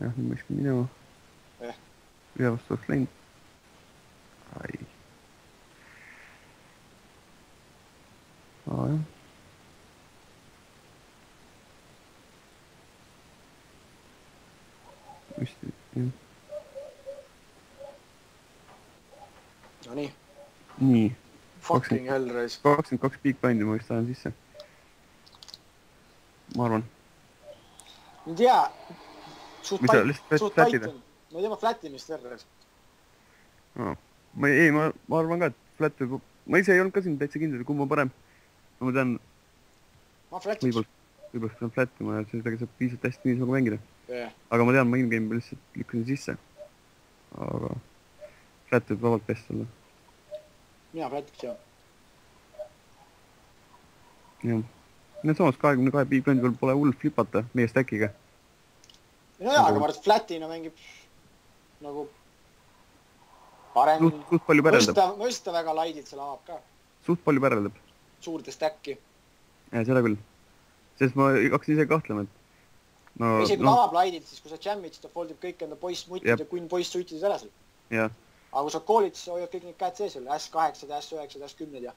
B: Jah, nüüd ma iskun minema. Ühe vastu oleks läinud. Ai. Jah. Vist, jah.
C: No nii.
B: Nii.
C: Fucking hell, reis.
B: 22 big bind'i ma vist tahan sisse. Ma arvan.
C: Nüüd jää. Suht pait on. Ma ei tea, ma flatimist verres.
B: Ma arvan ka, et flat võib... Ma ise ei olnud ka siin täitsa kindel, kumb on parem. Ma tean...
C: Ma flatiks.
B: Võib-olla pean flatima ja sellega saab piisavalt hästi niisama mängida. Aga ma tean, ma in-game lihtsalt lükkasin sisse. Aga... Flat võib vabalt best olla.
C: Mina flatiks, jah.
B: Jah. Need samas 22 big bind'i peal pole hull flipata meie stackiga.
C: No jaa, aga ma arvan, et flatina mängib nagu parem...
B: Suht palju päreldab.
C: Ma just ta väga laidilt seal avab ka.
B: Suht palju päreldab.
C: Suurde stacki.
B: Ja, seda küll. Sest ma hakkasin ise kahtlema, et...
C: No, isegi kui avab laidilt, siis kui sa jammid, siis ta foldib kõik enda poiss mutid ja kunn poiss suitid ära seal.
B: Jah.
C: Aga kui sa koolid, siis hoiad kõik need käed sees seal. S8, S9, S10 ja...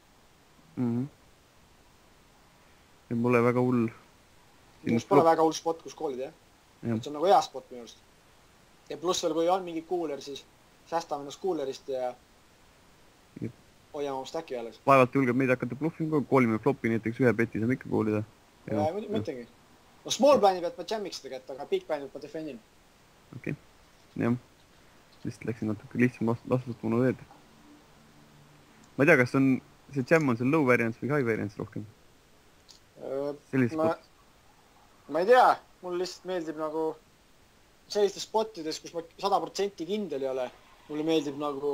B: Ja mulle väga hull...
C: Minust pole väga hull spot, kus koolid, jah. See on nagu hea spot minu arust. Ja pluss veel, kui on mingi cooler, siis säästame ennast coolerist ja hoiame oma stacki alles.
B: Vaevalt julgeb meid hakata bluffima, koolime flopi näiteks ühe peti saame ikka koolida.
C: Ja, mõtlengi. No small blind'i pealt ma jammiks seda kätt, aga big blind'i pealt ma defendin.
B: Okei. Jah. Lihtsalt läksin natuke lihtsam vastust munu teed. Ma ei tea, kas on... See jam on seal low variance või high variance rohkem?
C: Ma ei tea, mulle lihtsalt meeldib nagu sellistes spottides, kus ma 100% kindel ei ole, mulle meeldib nagu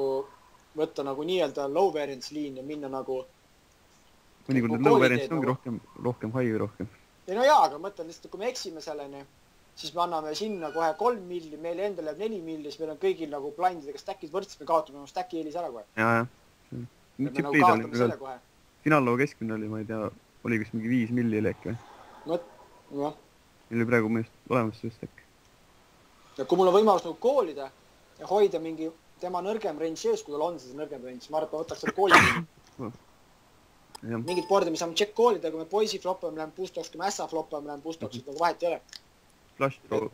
C: võtta nagu nii-öelda low variance liin ja minna nagu
B: mõnikord need low variance ongi rohkem high või rohkem.
C: Ei no jaa, aga mõtlen lihtsalt, kui me eksime selleni, siis me anname sinna kohe 3 milli, meil endal jääb 4 milli, siis meil on kõigil nagu blindidega stackid võrdsed, me kaotame oma stacki eelis ära kohe.
B: Jaa.
C: Me nagu kaotame selle kohe.
B: Finaalloo keskmine oli, ma ei tea, oli vist mingi 5 milli äkki või?
C: Noh.
B: Meil oli praegu mõnest olemas see stack.
C: Ja kui mul on võimalus nagu koolida ja hoida mingi tema nõrgem range sees, kui tal on see nõrgem range, ma arvan, et ma võtaks selle koolida. Mingid board'i, me saame check koolida, kui me poisi floppame, läheme boost-toks, kui me ässa floppame, läheme boost-toks, et nagu vahet ei ole.
B: Flash throw.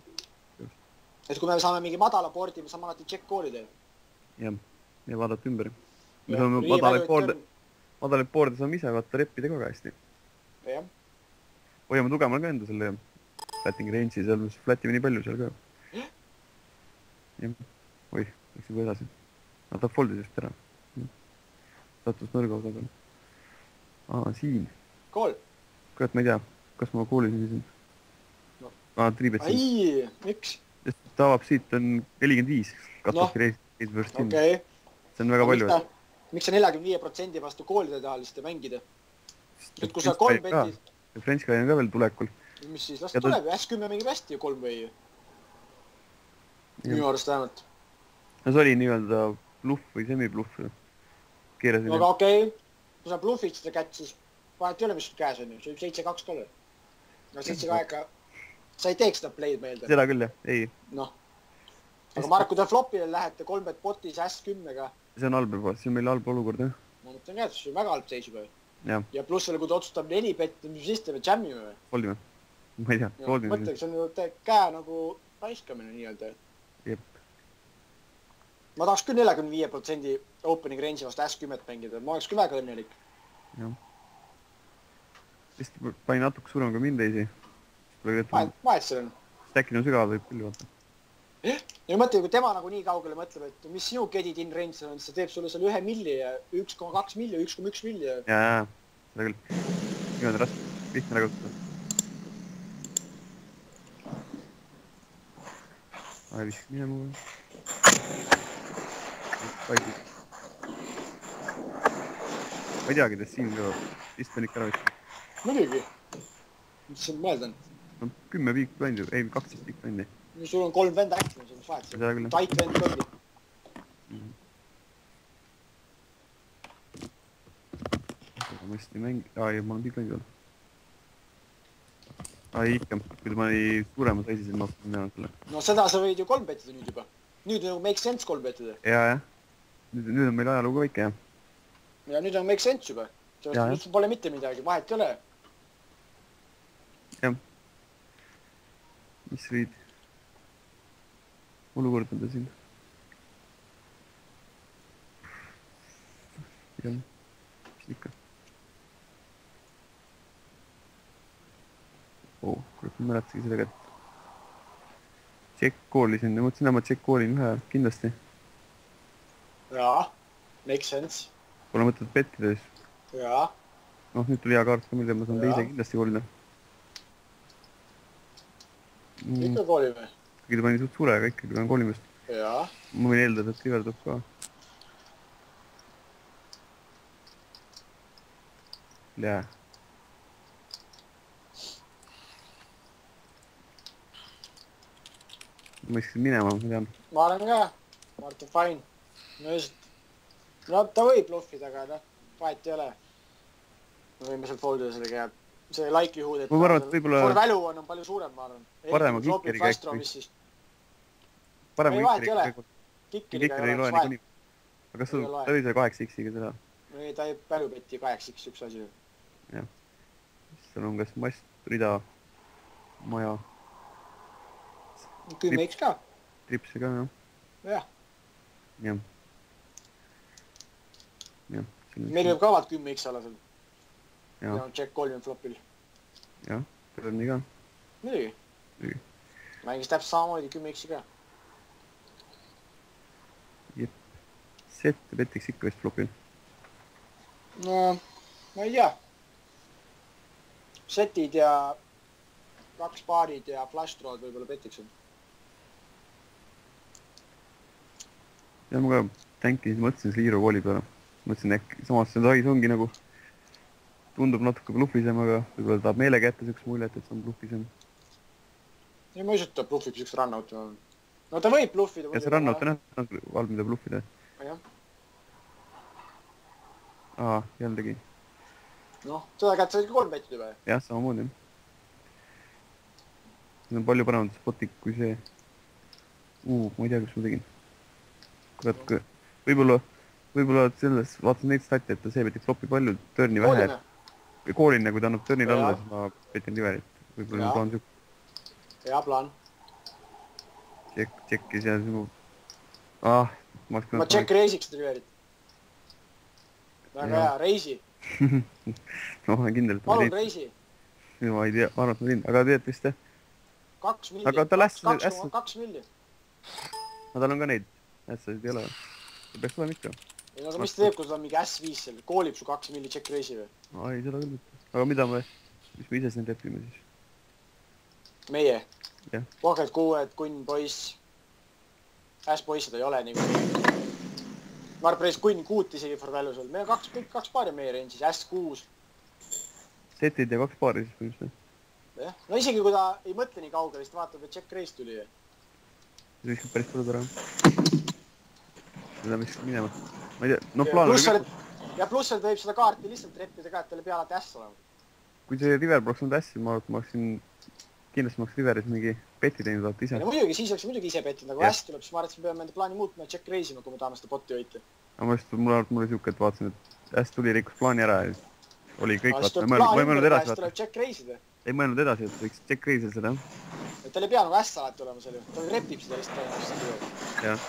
C: Et kui me saame mingi madala board'i, me saame alati check koolida.
B: Jah, ja vaadata ümber. Me saame madalaid board'e saame ise vaata reppida ka hästi.
C: Jah.
B: Hoiame tugemal ka enda selle flatting range'i, seal mis flatime nii palju seal ka. Jah. Oih, läks juba edasi. Nad tahab foldis just ära. Sattus nõrga osa peal. Siin.
C: Kool.
B: Kurat, ma ei tea, kas ma koolisin siin. Triibetsin.
C: Ai, miks?
B: Sest ta avab siit on 45. Kattofi reis versus siin.
C: Okei.
B: See on väga palju.
C: Miks sa 45% vastu koolide taha lihtsalt mängida? Nüüd, kui sa 3 petid...
B: French guy on ka veel tulekul.
C: mis siis, las tuleb ju, S10 mängib hästi ju 3 või ju. Minu arust vähemalt.
B: No see oli nii-öelda bluff või semi-bluff. Keerasin.
C: Aga okei, kui sa bluffid seda kätt, siis vahet ei ole, mis sul käes on ju. See võib 7-2 ka olla. No 7-8, sa ei teeks seda play'd meelde.
B: Seda küll jah, ei.
C: Noh. Aga Mark, kui te flopile lähete 3-bet botis S10-ga.
B: See on halb juba, see on meil halb olukord jah.
C: Ma mõtlen ka, et see on väga halb seis juba.
B: Ja
C: pluss selle, kui ta otsustab 4 bet, mis siis teeme jammime või?
B: Foldime. Ma ei tea, foldime.
C: Mõtleks, see on ju käe nagu raiskamine nii-öelda.
B: Jep.
C: Ma tahaks küll 45% opening range'i vastu S10 mängida, ma oleks küll väga õnnelik.
B: Jah. Vist pani natuke suurem kui mind eisi.
C: Vahet seal on.
B: Stackin on sügavad võib küll vaata.
C: Ja mõtle, kui tema nagu nii kaugele mõtleb, et mis sinu gedid in range on, see teeb sulle seal 1 milli ja 1,2 milli, 1,1 milli.
B: Jaa, seda küll. Nii on raske, lihtne ära kasutada. Visk minema või? Paisib. Ma ei teagi, et siin ka vist on ikka ära võtta.
C: Muidugi. Mis siin mõelda on?
B: No 10 piik bändi, ei 12 piik bändi.
C: Sul on 3 venda äkki, see on vahet. Tait vend bändi.
B: Ma vist ei mängi, ei, ma olen piik bändi olnud. Ai ikka, kui ta pani suurema saisi, siis ma hakkan näha selle.
C: No seda sa võid ju 3 betida nüüd juba. Nüüd on make sense 3 betida.
B: Jaa. Nüüd on meil ajalugu väike, jah.
C: Ja nüüd on make sense juba. Nüüd pole mitte midagi, vahet ei ole.
B: Jah. Mis võid? Olukord on ta siin. Jah, mis ikka. Kurat, ma mäletasigi seda kätt. Check koolisin, ja mõtlesin, ma check koolin ühe kindlasti.
C: Jaa, make sense.
B: Pole mõtet pettida siis.
C: Jaa.
B: Noh, nüüd tuli hea kaart ka, mille ma saan teise kindlasti koolida.
C: Ikka koolime.
B: Ta pani suht suure, aga ikkagi pean koolimast.
C: Jaa.
B: Ma võin eeldada, et River tuleb ka. Jää. Ma võiksin minema, ma tean.
C: Ma olen ka. Ma arvan, fine. No ta võib bluffida, aga noh, vahet ei ole. Me võime seal foldida sellega ja see likelihood, et
B: ma arvan, et võib-olla
C: for value on palju suurem, ma arvan.
B: Parema kikkeri käik. Parema kikkeri ei loe niikuinii. Aga kas ta oli see 8x-iga seda?
C: Ei, ta ei value beti 8x üks asi.
B: Jah. Seal on kas mast, rida, maja.
C: 10x ka.
B: Tripse ka,
C: jah.
B: Jah.
C: Meil võib ka avalt 10x alla seal.
B: Ja
C: on check 3 flopil.
B: Jah, teil on nii ka.
C: Muidugi. Mängis täpselt samamoodi 10x-i ka.
B: Jep. Set petiks ikka vist flopil.
C: No, ma ei tea. Setid ja 2 paarid ja flash draw'd võib-olla petiks on.
B: Ja ma ka tänkisin, mõtlesin selle Iiro kooli peale. Mõtlesin äkki, samas see sais ongi nagu tundub natuke bluffisem, aga võib-olla tahab meele kätte selleks muljet, et see on bluffisem.
C: Ei, ma ei usu, et ta bluffib selleks run-out. No ta võib bluffida.
B: Ja see run-out on valm, mida bluffida.
C: Jah.
B: Jällegi.
C: Noh, seda kätt sa olid ka 3 betid juba.
B: Jah, samamoodi. See on palju paremad spotik kui see. Ma ei tea, kus ma tegin. Kurat, võib-olla selles, vaatasin neid stati, et ta see peti flopi palju, törni vähe. Kooline, kui ta annab törnile alla, siis ma petin riverit. Võib-olla plaan süük.
C: Hea plaan.
B: Tšekkis ja siis
C: ma tšekk reisiks seda riverit. Väga hea, reisi.
B: Ma olen kindel, et
C: ma palun reisi.
B: Ma ei tea, ma arvan, et ma teen, aga teed vist,
C: 2 milli.
B: Aga ta läs...
C: 2,2 milli.
B: Aga tal on ka neid. Ässasid ei ole. Ta peaks olema ikka.
C: Aga mis ta teeb, kui sul on mingi S5 seal? Koolib su 2 milli tšekk reisi või?
B: Ei, seda küll mitte. Aga mis me ise siin lepime siis?
C: Meie?
B: Jah.
C: Pocket 6, kunn, poiss. S-poiss seda ei ole nii. Ma arvan, päris kunn 6 isegi for value sul. Meil on 2 paari meie range'is. S6.
B: Setid ja 2 paari siis põhimõtteliselt.
C: jah, no isegi kui ta ei mõtle nii kaugele, siis ta vaatab, et Jack Race tuli.
B: see viskab päris põlud ära. Seda viskab minema. Ma ei tea, no plaan oli kõik.
C: Ja pluss, et võib seda kaarti lihtsalt reppida ka, et talle peale äss olema.
B: Kui see River poleks olnud ässi, ma oleksin kindlasti Riveris mingi peti teinud vaata ise.
C: Ja muidugi, siis oleks muidugi ise pettinud, aga äss tuleb, siis ma arvan, et me peame enda plaani muutma ja Jack Race'ima, kui me tahame seda botti hoida.
B: Aga ma just, mul oli siuke, et vaatasin, et äss tuli rikkus plaani ära ja oli kõik
C: vaata.
B: Ma ei mõelnud edasi
C: vaata. Jack Race'ida.
B: Ei mõelnud edasi, et võiks Jack Race'il seda.
C: Et tal ei pea nagu äss alati olema seal ju. Ta repib seda lihtsalt.
B: Jah.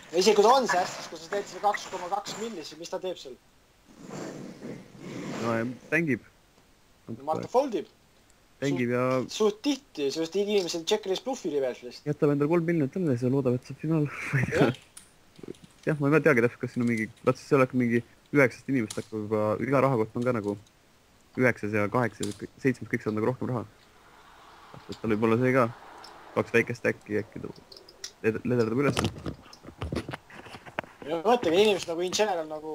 C: Ja isegi kui ta on see äss, siis kui sa teed selle 2,2 millis, mis ta teeb seal?
B: No tängib.
C: Marta foldib.
B: Tängib ja...
C: Suht tihti, sest inimesed Jack Race bluffi riverslist.
B: Jätab endal 3 miljonit alles ja loodab, et saab finaal. Jah, ma ei teagi täpselt, kas siin on mingi... Vaat siis see oleks mingi 9 inimest hakkab juba... Iga rahakott on ka nagu 9 ja 8 ja 7 kõik saab nagu rohkem raha. Et tal võib olla see ka 2 väikest äkki lederdab üles.
C: Ja mõtlegi, inimesed nagu in general nagu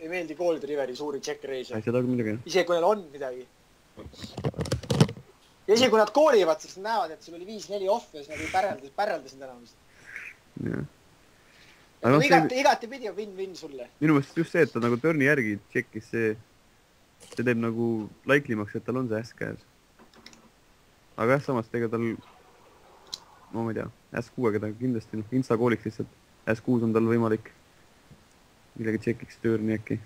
C: ei meeldi Gold Riveri suuri Jack Race'e.
B: Ei, seda küll midagi.
C: Isegi kui neil on midagi. Ja isegi kui nad koolivad, siis näevad, et sul oli 5-4 off ja siis nad ei päreldasid enam.
B: Jah.
C: No, igati pidi on win-win sulle.
B: Minu mõttes just see, et ta nagu turni järgi tšekkis see teeb nagu laiklimaks, et tal on see äss käes. Aga jah, samas tega tal, no ma ei tea, S6-ga ta kindlasti insta kooliks lihtsalt. S6 on tal võimalik millegi tšekiks turni äkki.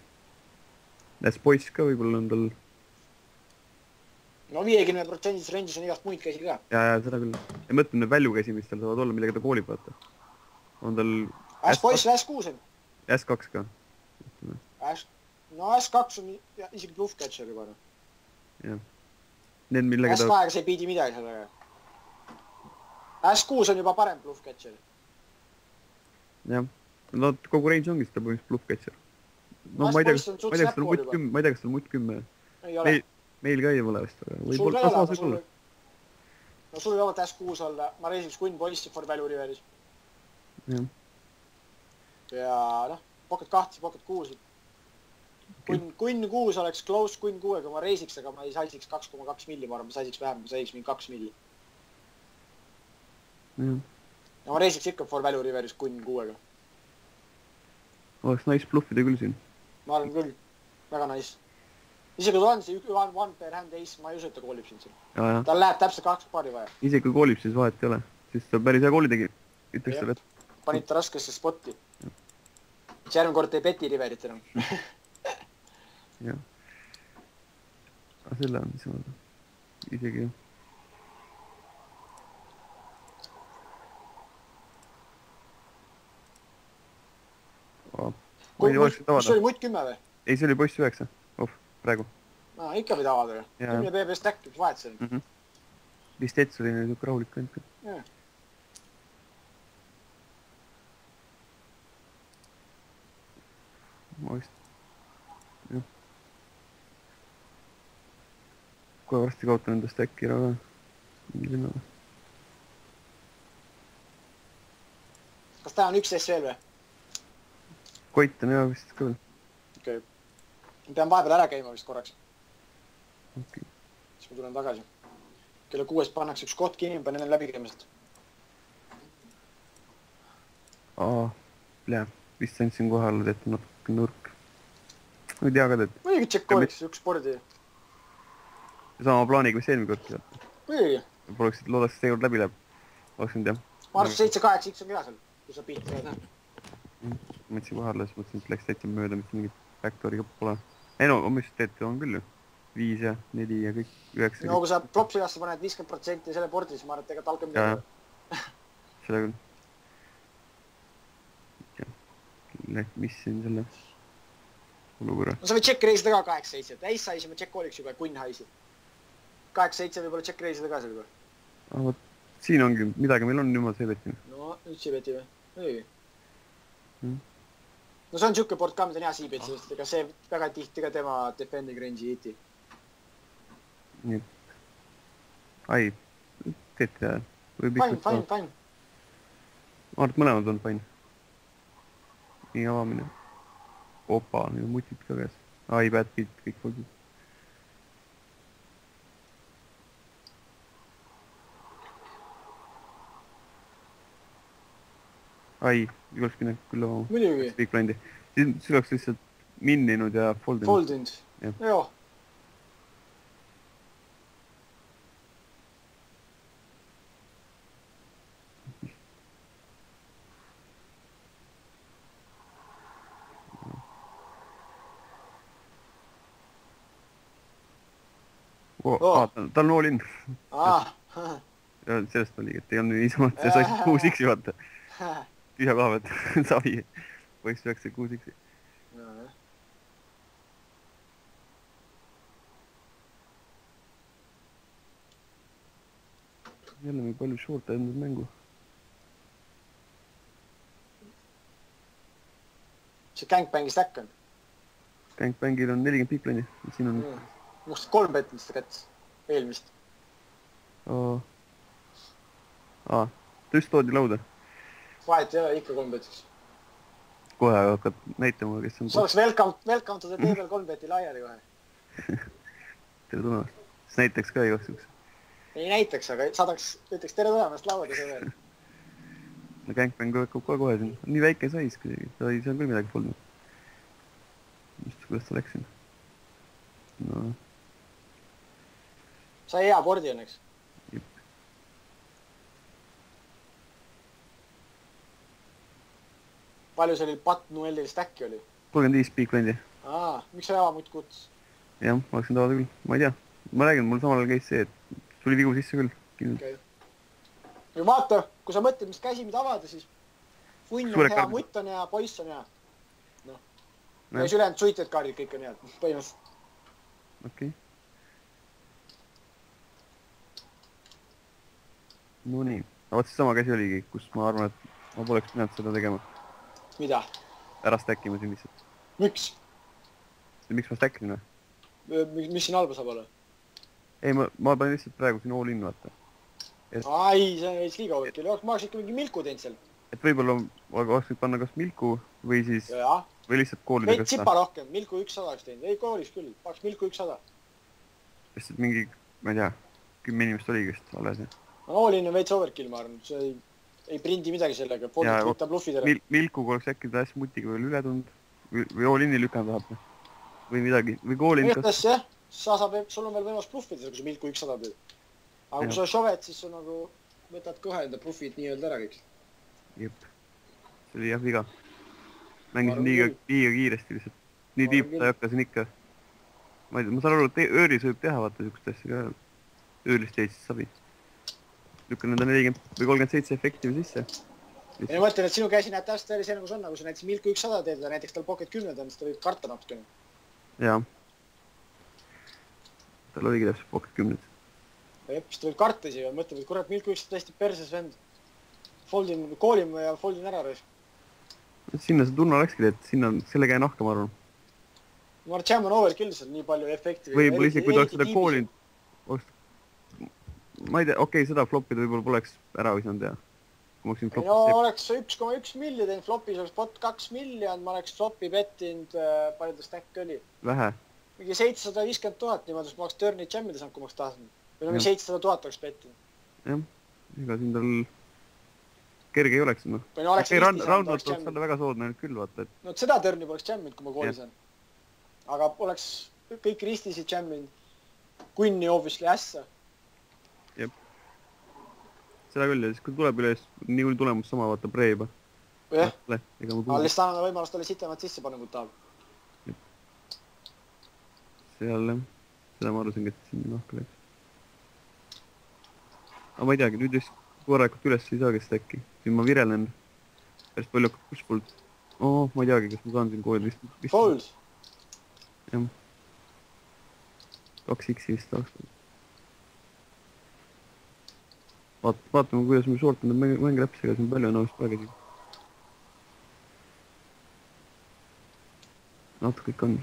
B: S-poiss ka võib-olla on tal...
C: No 50% range'is on igast muid käsi ka.
B: Ja seda küll. Ja mõtleme need välju käsi, mis tal saavad olla, millega ta koolib vaata. On tal...
C: S-poiss ja S6 on.
B: S2 ka.
C: No S2 on isegi bluff catcher juba.
B: Jah. Need millega ta...
C: S2 see ei piidi midagi sellega. S6 on juba parem bluff catcher.
B: Jah. No kogu range ongi seda põhimõtteliselt bluff catcher. No ma ei tea, kas tal mutt 10.
C: Ei ole.
B: Meil ka ei ole vist.
C: Sul ka ei ole. No sul ei ole S6 olla. Ma reisiks Queen Poissi for value riveris.
B: Jah.
C: Ja noh, pocket 2, pocket 6. Queen 6 oleks close Queen 6-ga ma reisiks, aga ma ei saisiks 2,2 milli, ma arvan, ma saisiks vähem, ma saisiks mingi 2 milli. Ja ma reisiks ikka for value riveris Queen 6-ga.
B: Oleks nice bluffida küll siin.
C: Ma arvan küll. Väga nice. Isegi kui on see one pair hand ace, ma ei usu, et ta koolib siin siin. Tal läheb täpselt 2 paari vaja.
B: Isegi kui koolib, siis vahet ei ole. Siis ta päris hea kooli tegi. Ütleks talle, et...
C: Panid ta raskesse spotti. Siis järgmine kord ei peti riverit enam.
B: Jah. Aga selle on siis vaata. Isegi jah.
C: Mis oli mutt 10 või?
B: Ei, see oli poiss 9. Praegu.
C: Ikka võid avada. 10 PB stack, mis vahet see on?
B: Vist ets oli niisugune rahulik ainult.
C: Jah.
B: Ma vist... Jah. Kohe varsti kaotan enda stacki ära ka.
C: Kas ta on 1 S veel või?
B: Koit on jah vist ka veel.
C: Okei. Ma pean vahepeal ära käima vist korraks.
B: Okei.
C: Siis ma tulen tagasi. Kelle 6 pannakse üks koht kinni, panen enne läbi käimised.
B: Vist andsin kohe alla tehtud natuke nurk. Ma ei tea ka teed.
C: Muidugi tšekk kooliks üks spordi.
B: Sama plaaniga, mis eelmine kord tead.
C: Muidugi.
B: Poleks, loodaks, et see kord läbi läheb. Oleks nüüd jah.
C: Ma arvan, 7-8 X on keda seal, kui sa piit saad näha.
B: Mõtlesin kohe alla, siis mõtlesin, et läks täitsa mööda, mitte mingit backdoori ka pole. Ei no, mis teete on küll ju. 5 ja 4 ja kõik 9.
C: No kui sa propsi vastu paned 50% selle bordi, siis ma arvan, et ega talka midagi.
B: Seda küll. Mis siin selle olukorra?
C: No sa võid check reisida ka 8-7. Ace haisi ma check kooliks juba ja Queen haisi. 8-7 võib olla check reisida ka seal juba.
B: Siin ongi, midagi meil on jumal see peti.
C: No, nüüd see peti või? Muidugi. No see on siuke port ka, mida on hea siibid, sest ega see väga tihti ka tema defending range'i hiti.
B: Nii. Ai, teete jah.
C: Fine.
B: Ma arvan, et mõlemad on fine. Nii avamine. Opa, nüüd on mutid ka käes. Ai, bad beat, kõik foldid. ai, oleks pidanud küll avama.
C: Muidugi.
B: Big blindi. Siis oleks lihtsalt minninud ja foldinud.
C: Foldinud. Joo.
B: Ta on all in. Ja sellest oli, et ei olnud niisama, et sa said 6x-i vaata. Tühja koha pealt savi. Võiks 6x-i. Jälle meil palju short'e endad mängu.
C: See Gangbangi stack on?
B: Gangbangil on 40 piiplani. Siin on...
C: Must 3 petnud seda kätt. Eelmist.
B: Ta just toodi lauda.
C: Vahet ei ole, ikka 3 petiks.
B: Kohe hakkad näitama, kes on...
C: See oleks welcome to the table 3 peti laiali kohe.
B: Tere tulemast. Siis näitaks ka igaks üks.
C: Ei näitaks, aga saadaks, ütleks tere tulemast lauda see veel.
B: No Gangbang hakkab kohe siin. Nii väike sais kuidagi. Ta ei saa küll midagi polnud. Just kuidas ta läksin. No.
C: Sai hea pordi õnneks. Palju see oli Pat-Noelil stacki oli?
B: 35 piiklandi.
C: Miks sa java muid kuts?
B: Jah, ma oleksin tavada küll. Ma ei tea. Ma räägin, mul samal käis see, et tuli vigu sisse küll.
C: Okay. Ja vaata, kui sa mõtled, mis käsi mida avada, siis funn on hea, mutt on hea, poiss on hea. No. Ja siis ülejäänud suited kaardid kõik on head. Põhimõtteliselt.
B: Okei. No nii. Aga vaat see sama käsi oligi, kus ma arvan, et ma poleks pidanud seda tegema.
C: Mida?
B: Ära stackima siin lihtsalt.
C: Miks?
B: Miks ma stackisin või?
C: Mis siin halba saab olla?
B: Ei, ma panen lihtsalt praegu siin all in vaata.
C: Ai, see on veits liiga võrkil. Ma oleks ikka mingi Milku teinud seal.
B: Et võib-olla oleks nüüd panna kas Milku või siis... Või lihtsalt koolida
C: kas ta... Sipa rohkem. Milku 100 oleks teinud. Ei, koolis küll. Paks Milku 100.
B: Sest mingi, ma ei tea, 10 inimest oligi vist alles.
C: All in on veits overkill, ma arvan. See ei prindi midagi sellega. Foldit võtta bluffid ära.
B: Milkuga oleks äkki ta hästi mutiga veel üle tund. Või all in'i lükanud tahab. Või midagi. Või koolin
C: kas... Jah. Sul on veel võimalus bluffida, kui sa Milku 100 teed. Aga kui sa šoved, siis sa nagu võtad kohe enda bluffid nii-öelda ära kõik.
B: Jep. See oli jah viga. Mängisin liiga kiiresti lihtsalt. Nii tiip ta ei hakka siin ikka. Ma saan aru, et ööris võib teha vaata siukest asja ka. Öörist jäid siis sabi. Lükkan enda 40 või 37 efekti või sisse.
C: Ja ma mõtlen, et sinu käsi näeb täpselt see nagu on, nagu sa näiteks Milku 100 teed ja näiteks tal pocket 10 on, siis ta võib karta natukene.
B: Jaa. Tal oligi täpselt pocket 10.
C: Jep, siis ta võib karta isi ja mõtleb, et kurat, Milku 100 tõesti perses vend. Foldin, koolin ja foldin ära reis.
B: Sinna see tunna läkski, et sinna selle käe nahka, ma arvan.
C: Ma arvan, jam on overkill seal nii palju efekti.
B: Võib-olla isegi, kui ta oleks seda koolinud. Ma ei tea, okei, seda floppida võib-olla poleks ära võisanud teha.
C: No oleks 1,1 milli teinud flopis, oleks bot 2 miljon, ma oleks flopi pettinud, palju ta stack oli.
B: Vähe.
C: Mingi 750 000 niimoodi, ma oleks turni jammida saanud, kui ma oleks tahtnud. Või mingi 700 000 oleks pettinud.
B: Jah, ega siin tal kerge ei oleks.
C: Või no oleks
B: Roundnot oleks talle väga soodne küll, vaata.
C: No seda turni poleks jamminud, kui ma kooli saan. Aga oleks kõik ristisid jamminud. Queen'i obviously ässa.
B: Jep. Seda küll ja siis kui tuleb üles, nii kui tulemus sama vaata pre-ba.
C: Jah. Aga lihtsalt anname võimalust talle sitemat sisse panna, kui tahab.
B: Seal jah. Seda ma arvasingi, et siin nahka läks. Aga ma ei teagi, nüüd just korrakult üles ei saa, kes äkki. Siin ma virelen päris palju pushpult. Ma ei teagi, kas ma saan siin koolid vist.
C: Fold?
B: Jah. 2x-i vist oleks. Vaatame, kuidas me shortanud mänge läpsi, aga siin palju on vist praegu. Natuke kõik on.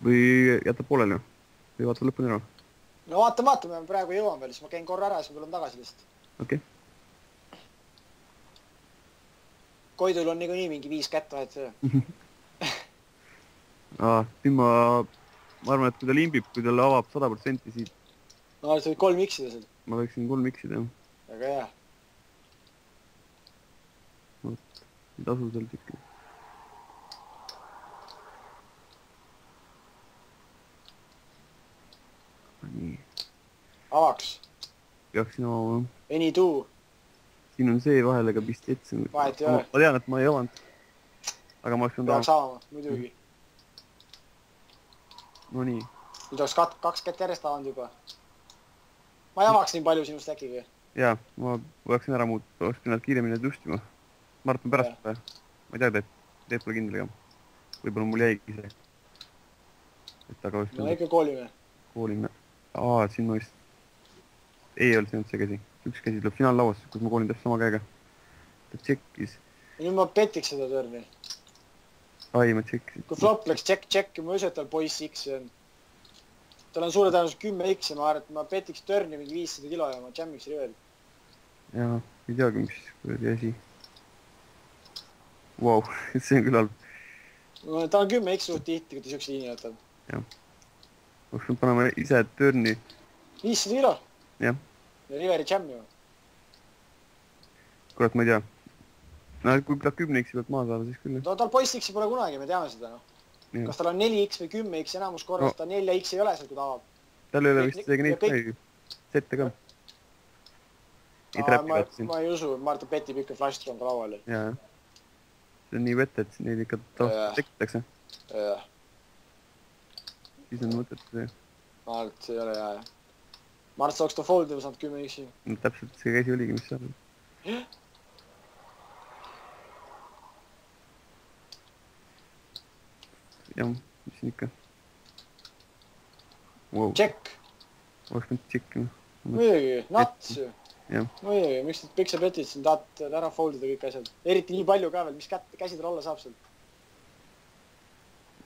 B: Või jätab pooleli või vaatab lõpuni ära?
C: No vaatame, praegu jõuan veel, siis ma käin korra ära ja siis ma tulen tagasi lihtsalt.
B: Okei.
C: Koidul on niikuinii mingi 5 kätt vahet see.
B: Nüüd ma arvan, et kui ta limbib, kui talle avab 100% siit.
C: No, sa võid 3 x-ida seal.
B: Ma võiksin 3 x-ida, jah.
C: Väga hea.
B: ei tasu seal tükki. Nii.
C: Avaks.
B: Peaksin avama.
C: Any do.
B: Siin on see vahele ka vist etse.
C: Vahet ei ole.
B: Ma tean, et ma ei avanud. Aga ma oleks
C: peaks avama, muidugi.
B: No nii.
C: Nüüd oleks 2 kätt järjest avanud juba. Ma ei avaks nii palju sinu stackiga.
B: Jaa, ma peaksin ära muuta, oleks pidanud kiiremini justima. Ma arvan pärast või? Ma ei tea, teeb pole kindel ka. Võib-olla mul jäigi see. Et aga oleks
C: no ikka koolime.
B: Koolime. Siin ma vist... Ei olnud see see käsi. Üks käsi tuleb finaallauas, kus ma koolin täpselt sama käega. Ta tšekkis.
C: Nüüd ma petiks seda törni.
B: Ai, ma tšekkisin.
C: Kui flop läks tšekk, ma usu, et tal poiss X on. Tal on suure tõenäosus 10X ja ma arvan, et ma petiks törni mingi 500 kilo ja ma jammiks rivel.
B: Jaa, ei teagi, mis kuradi asi. Vau, see on küll halb.
C: Ta on 10X suht tihti, kui ta siukse liini võtab.
B: Jah. Oleks nüüd panema ise törni.
C: 500 kilo?
B: Jah.
C: Ja riveri jammi või?
B: Kurat, ma ei tea. No, kui ta 10X pealt maha saada, siis küll.
C: Tal poiss X pole kunagi, me teame seda, noh. Kas tal on 4X või 10X enamus korras, ta 4X ei ole seal, kui ta avab.
B: Tal ei ole vist isegi neid ka sette ka. Ei trappi vaatasin.
C: Ma ei usu, ma arvan, ta petib ikka flash-tron ka lauale.
B: Jaa. See on nii vett, et neid ikka tekitakse.
C: Jah.
B: Siis on mõtet see.
C: Ma arvan, et see ei ole hea. Ma arvan, et sa oleks ta foldima saanud 10X-i.
B: No täpselt see käsi oligi, mis seal. Jah, mis siin ikka. Wow.
C: Check.
B: Oleks pidanud tšekkima.
C: Muidugi, nuts ju.
B: Jah.
C: Muidugi, miks need kõik sa petid siin tahad ära foldida kõik asjad. Eriti nii palju ka veel, mis käsi tal olla saab seal.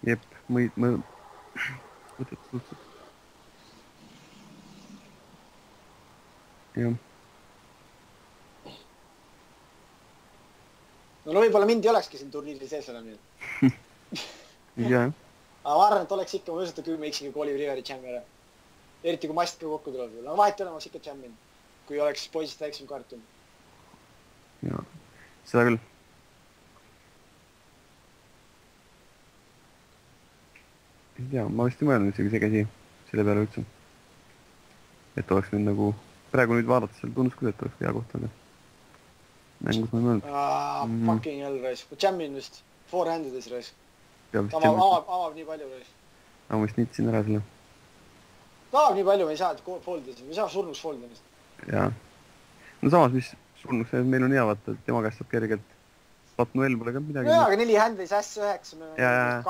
B: Jep, ma... Võtad suhtselt. Jah.
C: No võib-olla mind ei olekski siin turniiri sees enam nii.
B: Jah.
C: Aga ma arvan, et oleks ikka, ma usuta 10X-iga kooli riveri jammi ära. Eriti kui mast ka kokku tuleb. No vahet ei ole, ma oleks ikka jammin. Kui oleks poisist väiksem kaartun.
B: Jaa, seda küll. Ei tea, ma vist ei mõelnud isegi see käsi selle peale üldse. Et oleks nüüd nagu... Praegu nüüd vaadata seal tundus küll, et oleks hea koht, aga... Mängus ma ei mõelnud.
C: Fucking hell, reis. Ma jammin vist. Forehandedis, reis. Avab nii palju, reis.
B: Ma vist nitsin ära selle.
C: Ta avab nii palju, me ei saa foldida. Me ei saa surnuks foldimist.
B: Jaa. No samas, mis surnuks, meil on hea vaata, et tema käest saab kergelt. Patnuel pole ka midagi.
C: No jaa, aga 4 handis S9,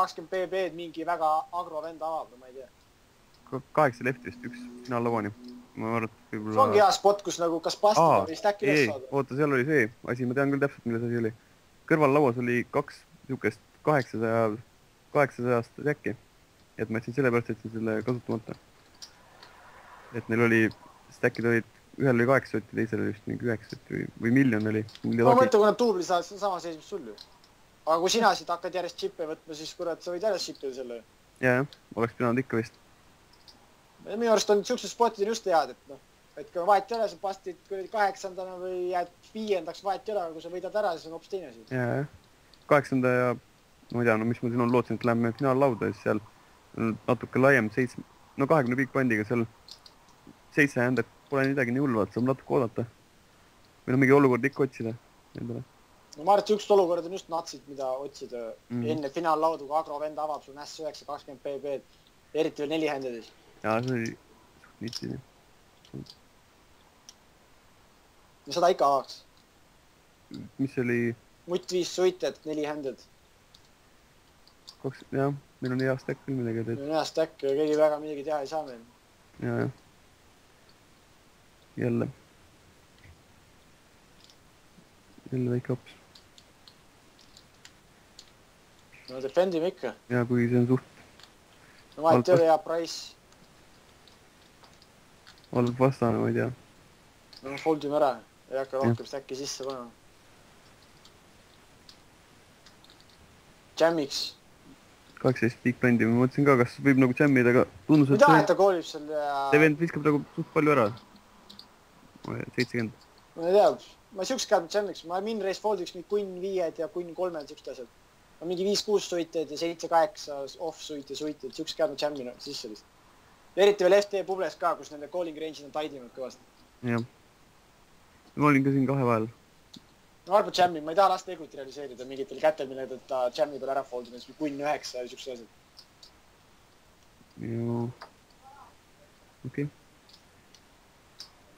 C: 20 PB-d mingi väga agro vend avab, ma ei tea.
B: 8 leftist, üks finaallavani. Ma arvan, et võib-olla...
C: See ongi hea spot, kus nagu kas pastida või stack üles saada.
B: Oota, seal oli see asi, ma tean küll täpselt, milles asi oli. Kõrval lauas oli 2 niisugust 800 stacki. Et ma jätsin selle pärast, et selle kasutamata. Et neil oli, stackid olid, ühel oli 8 sotti, teisel oli vist mingi 9 sotti või miljon oli.
C: Ma mõtlen, kui nad tuubli saavad, see on sama seis, mis sul ju. Aga kui sina siit hakkad järjest chippe võtma, siis kurat, sa võid järjest chippida selle.
B: Jah, oleks pidanud ikka vist.
C: Minu arust on siuksed spotid just head, et noh, et kui vahet ei ole, sa pastid 8. või jääd 5. vahet ei ole, aga kui sa võidad ära, siis on hoopis teine asi.
B: Jah, 8. ja ma ei tea, no mis ma siin on, lootsin, et läheme finaallauda ja siis seal natuke laiem 7, no 20 big bandiga seal 7 händet pole midagi nii hullu, et saab natuke oodata. Meil on mingi olukord ikka otsida endale.
C: No ma arvan, et üks olukord on just natsid, mida otsida enne finaallaudu, kui agro vend avab sul S9 20 PB-d, eriti veel 4 händedis.
B: Jaa, see oli nitsi.
C: No seda ikka avaks.
B: Mis oli?
C: Mutt 5 suitet, 4 händed.
B: Jah, meil on hea stack küll midagi teed.
C: Meil on hea stack ja keegi väga midagi teha ei saa meil.
B: Jaa. Jälle väike hops.
C: No defendime ikka.
B: Jaa, kui see on suht.
C: No vahet ei ole hea price.
B: Oled vastane, ma ei tea.
C: No foldime ära. Ei hakka rohkem stacki sisse panema. Jammiks.
B: 18 big bandi, ma mõtlesin ka, kas võib nagu jammida, aga tundus,
C: et ta koolib seal ja...
B: See vend viskab nagu suht palju ära. 70.
C: Ma ei tea, ma siukest käinud jammiks, ma min race foldiks mingi kunn 5 ja kunn 3 siuksed asjad. Ma mingi 5-6 suited ja 7-8 off suit ja suited, siukest käinud jammi sisse vist. Ja eriti veel FT Publes ka, kus nende calling range'id on taidlinud kõvasti.
B: Jah. Ma olin ka siin 2 vahel.
C: No arvad jammi, ma ei taha lasta eguti realiseerida mingitel kätel, millega ta jammi peal ära foldib, kunn 9 ja siuksed asjad.
B: Joo. Okei.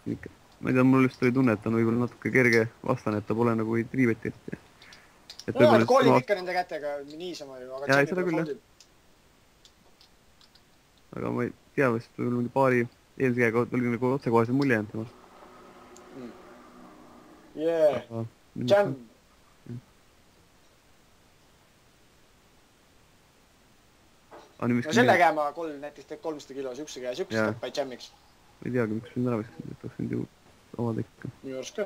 B: Ma ei tea, mul just oli tunne, et ta on võib-olla natuke kerge vastane, et ta pole nagu ei triiveti eriti.
C: No, koolib ikka nende kätega niisama ju, aga
B: jammi peal foldib. Aga ma ei tea, vist võib-olla mingi paari eelmise käega oli nagu otsekohase mulje jäänud temast.
C: Yeah, jam. No selle käe ma näiteks teeb 300 kilo siukse käe, siukse käe by jammiks.
B: Ma ei teagi, miks mind ära viskanud, et oleks nüüd ju avada ikka.
C: Minu arust ka.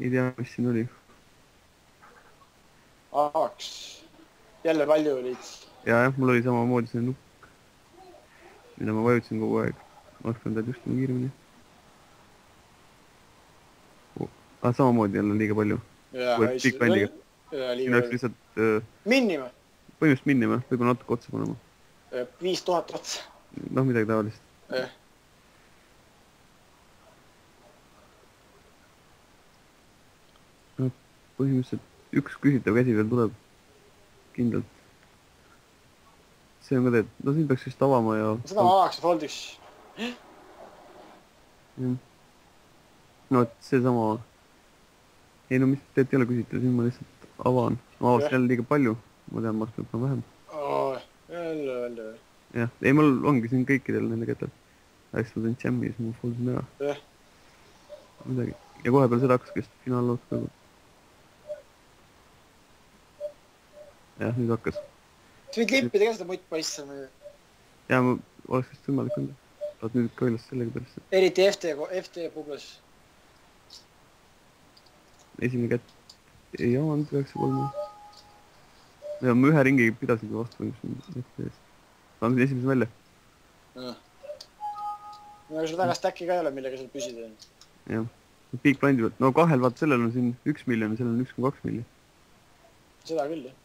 B: Ei tea, mis siin oli.
C: Aaks. Jälle palju olid.
B: Jah, mul oli samamoodi see nukk, mida ma vajutasin kogu aeg. Ma oskan tead just kiiremini. Samamoodi jälle liiga palju.
C: Jaa,
B: liiga palju.
C: Lihtsalt... Minnima?
B: Põhimõtteliselt minnima, võib-olla natuke otsa panema.
C: 5000 otsa.
B: Noh, midagi tavalist. Põhimõtteliselt üks küsitav käsi veel tuleb kindlalt. See on ka teed, no siin peaks vist avama ja...
C: Seda ma avaks ja foldiks.
B: No, et see sama... Ei, no mis teed ei ole küsitav, siin ma lihtsalt avan. Ma avasin jälle liiga palju. Ma tean, ma olen vähem.
C: Jälle.
B: Jah, ei, mul ongi siin kõikidel nende kätel. Äkki ma tõin jammi ja siis ma foldin ära. Midagi. Ja kohe peal seda hakkas just finaallood ka. Jah, nüüd hakkas.
C: Sa võid limpida ka seda mutt paissa.
B: Jaa, ma oleks vist võimalik anda. Saad nüüd ka üles sellega pärast.
C: Eriti FT Publas.
B: Esimene kätt ei avanud 9-3. Ja ma ühe ringi pidasingi vastu FT-s. Saan siin esimese välja.
C: Aga sul väga stacki ka ei ole, millega seal püsida.
B: Jah. Big blindi pealt. No kahel vaat sellel on siin 1 miljon ja sellel on 1,2 miljon.
C: Seda küll, jah.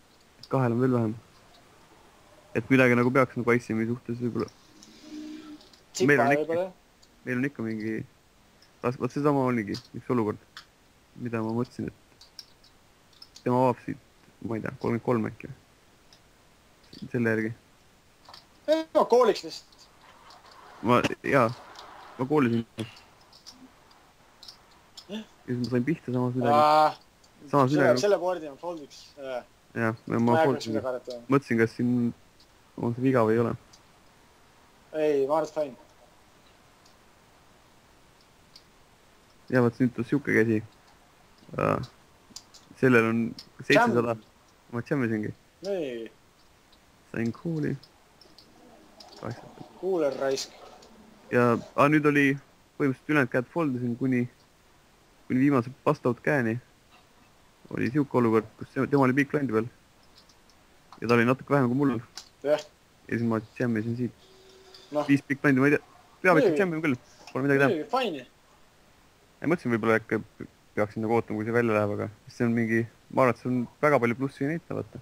B: Kahel on veel vähem. Et midagi nagu peaks nagu ICM-i suhtes võib-olla. Meil on ikka mingi... Vaat see sama oligi, üks olukord, mida ma mõtlesin, et tema avab siit, ma ei tea, 33 äkki. Selle järgi.
C: No kooliks lihtsalt. Ma
B: koolisin. Ja siis ma sain pihta samas midagi.
C: Selle boardi on foldiks.
B: Jah, ma mõtlesin, kas siin on see viga või ei ole.
C: Ei, ma arvan, et fine.
B: Ja vaat nüüd on siuke käsi. Sellel on 700. Ma jammisingi.
C: Nii.
B: Sain kooli.
C: Kuuler raisk.
B: Ja nüüd oli põhimõtteliselt ülejäänud käed foldisin kuni viimase bust-out käeni. Oli siuke olukord, kus tema oli big blindi peal. Ja ta oli natuke vähem kui mul.
C: Jah.
B: Ja siis ma jammisin siit. 5 big blindi, ma ei tea. Peab ikka jammima küll. Pole midagi teha.
C: Fine.
B: Ja mõtlesin võib-olla äkki peaksin nagu ootama, kui see välja läheb, aga see on mingi... Ma arvan, et see on väga palju plussi näita, vaata.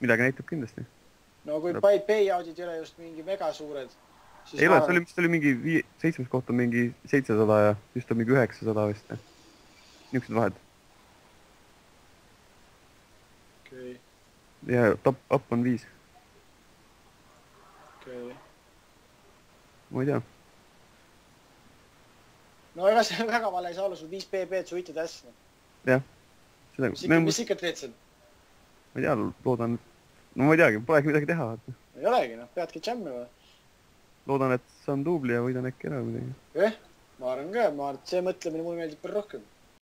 B: Midagi näitab kindlasti.
C: No kui payoutid ei ole just mingi mega suured.
B: Ei ole, see oli mingi 7. koht on mingi 700 ja just on mingi 900 vist. Niisugused vahed.
C: Okei.
B: Ja top up on 5.
C: Okei.
B: Ma ei tea.
C: No ega see väga vale ei saa olla, sul 5 BB-d suitid äsja.
B: Jah.
C: Mis ikka teed seal?
B: Ma ei tea, loodan... No ma ei teagi, polegi midagi teha.
C: Ei olegi, noh, peadki jammima.
B: Loodan, et saan duubli ja võidan äkki ära midagi.
C: Ma arvan ka, et see mõtlemine mulle meeldib palju rohkem.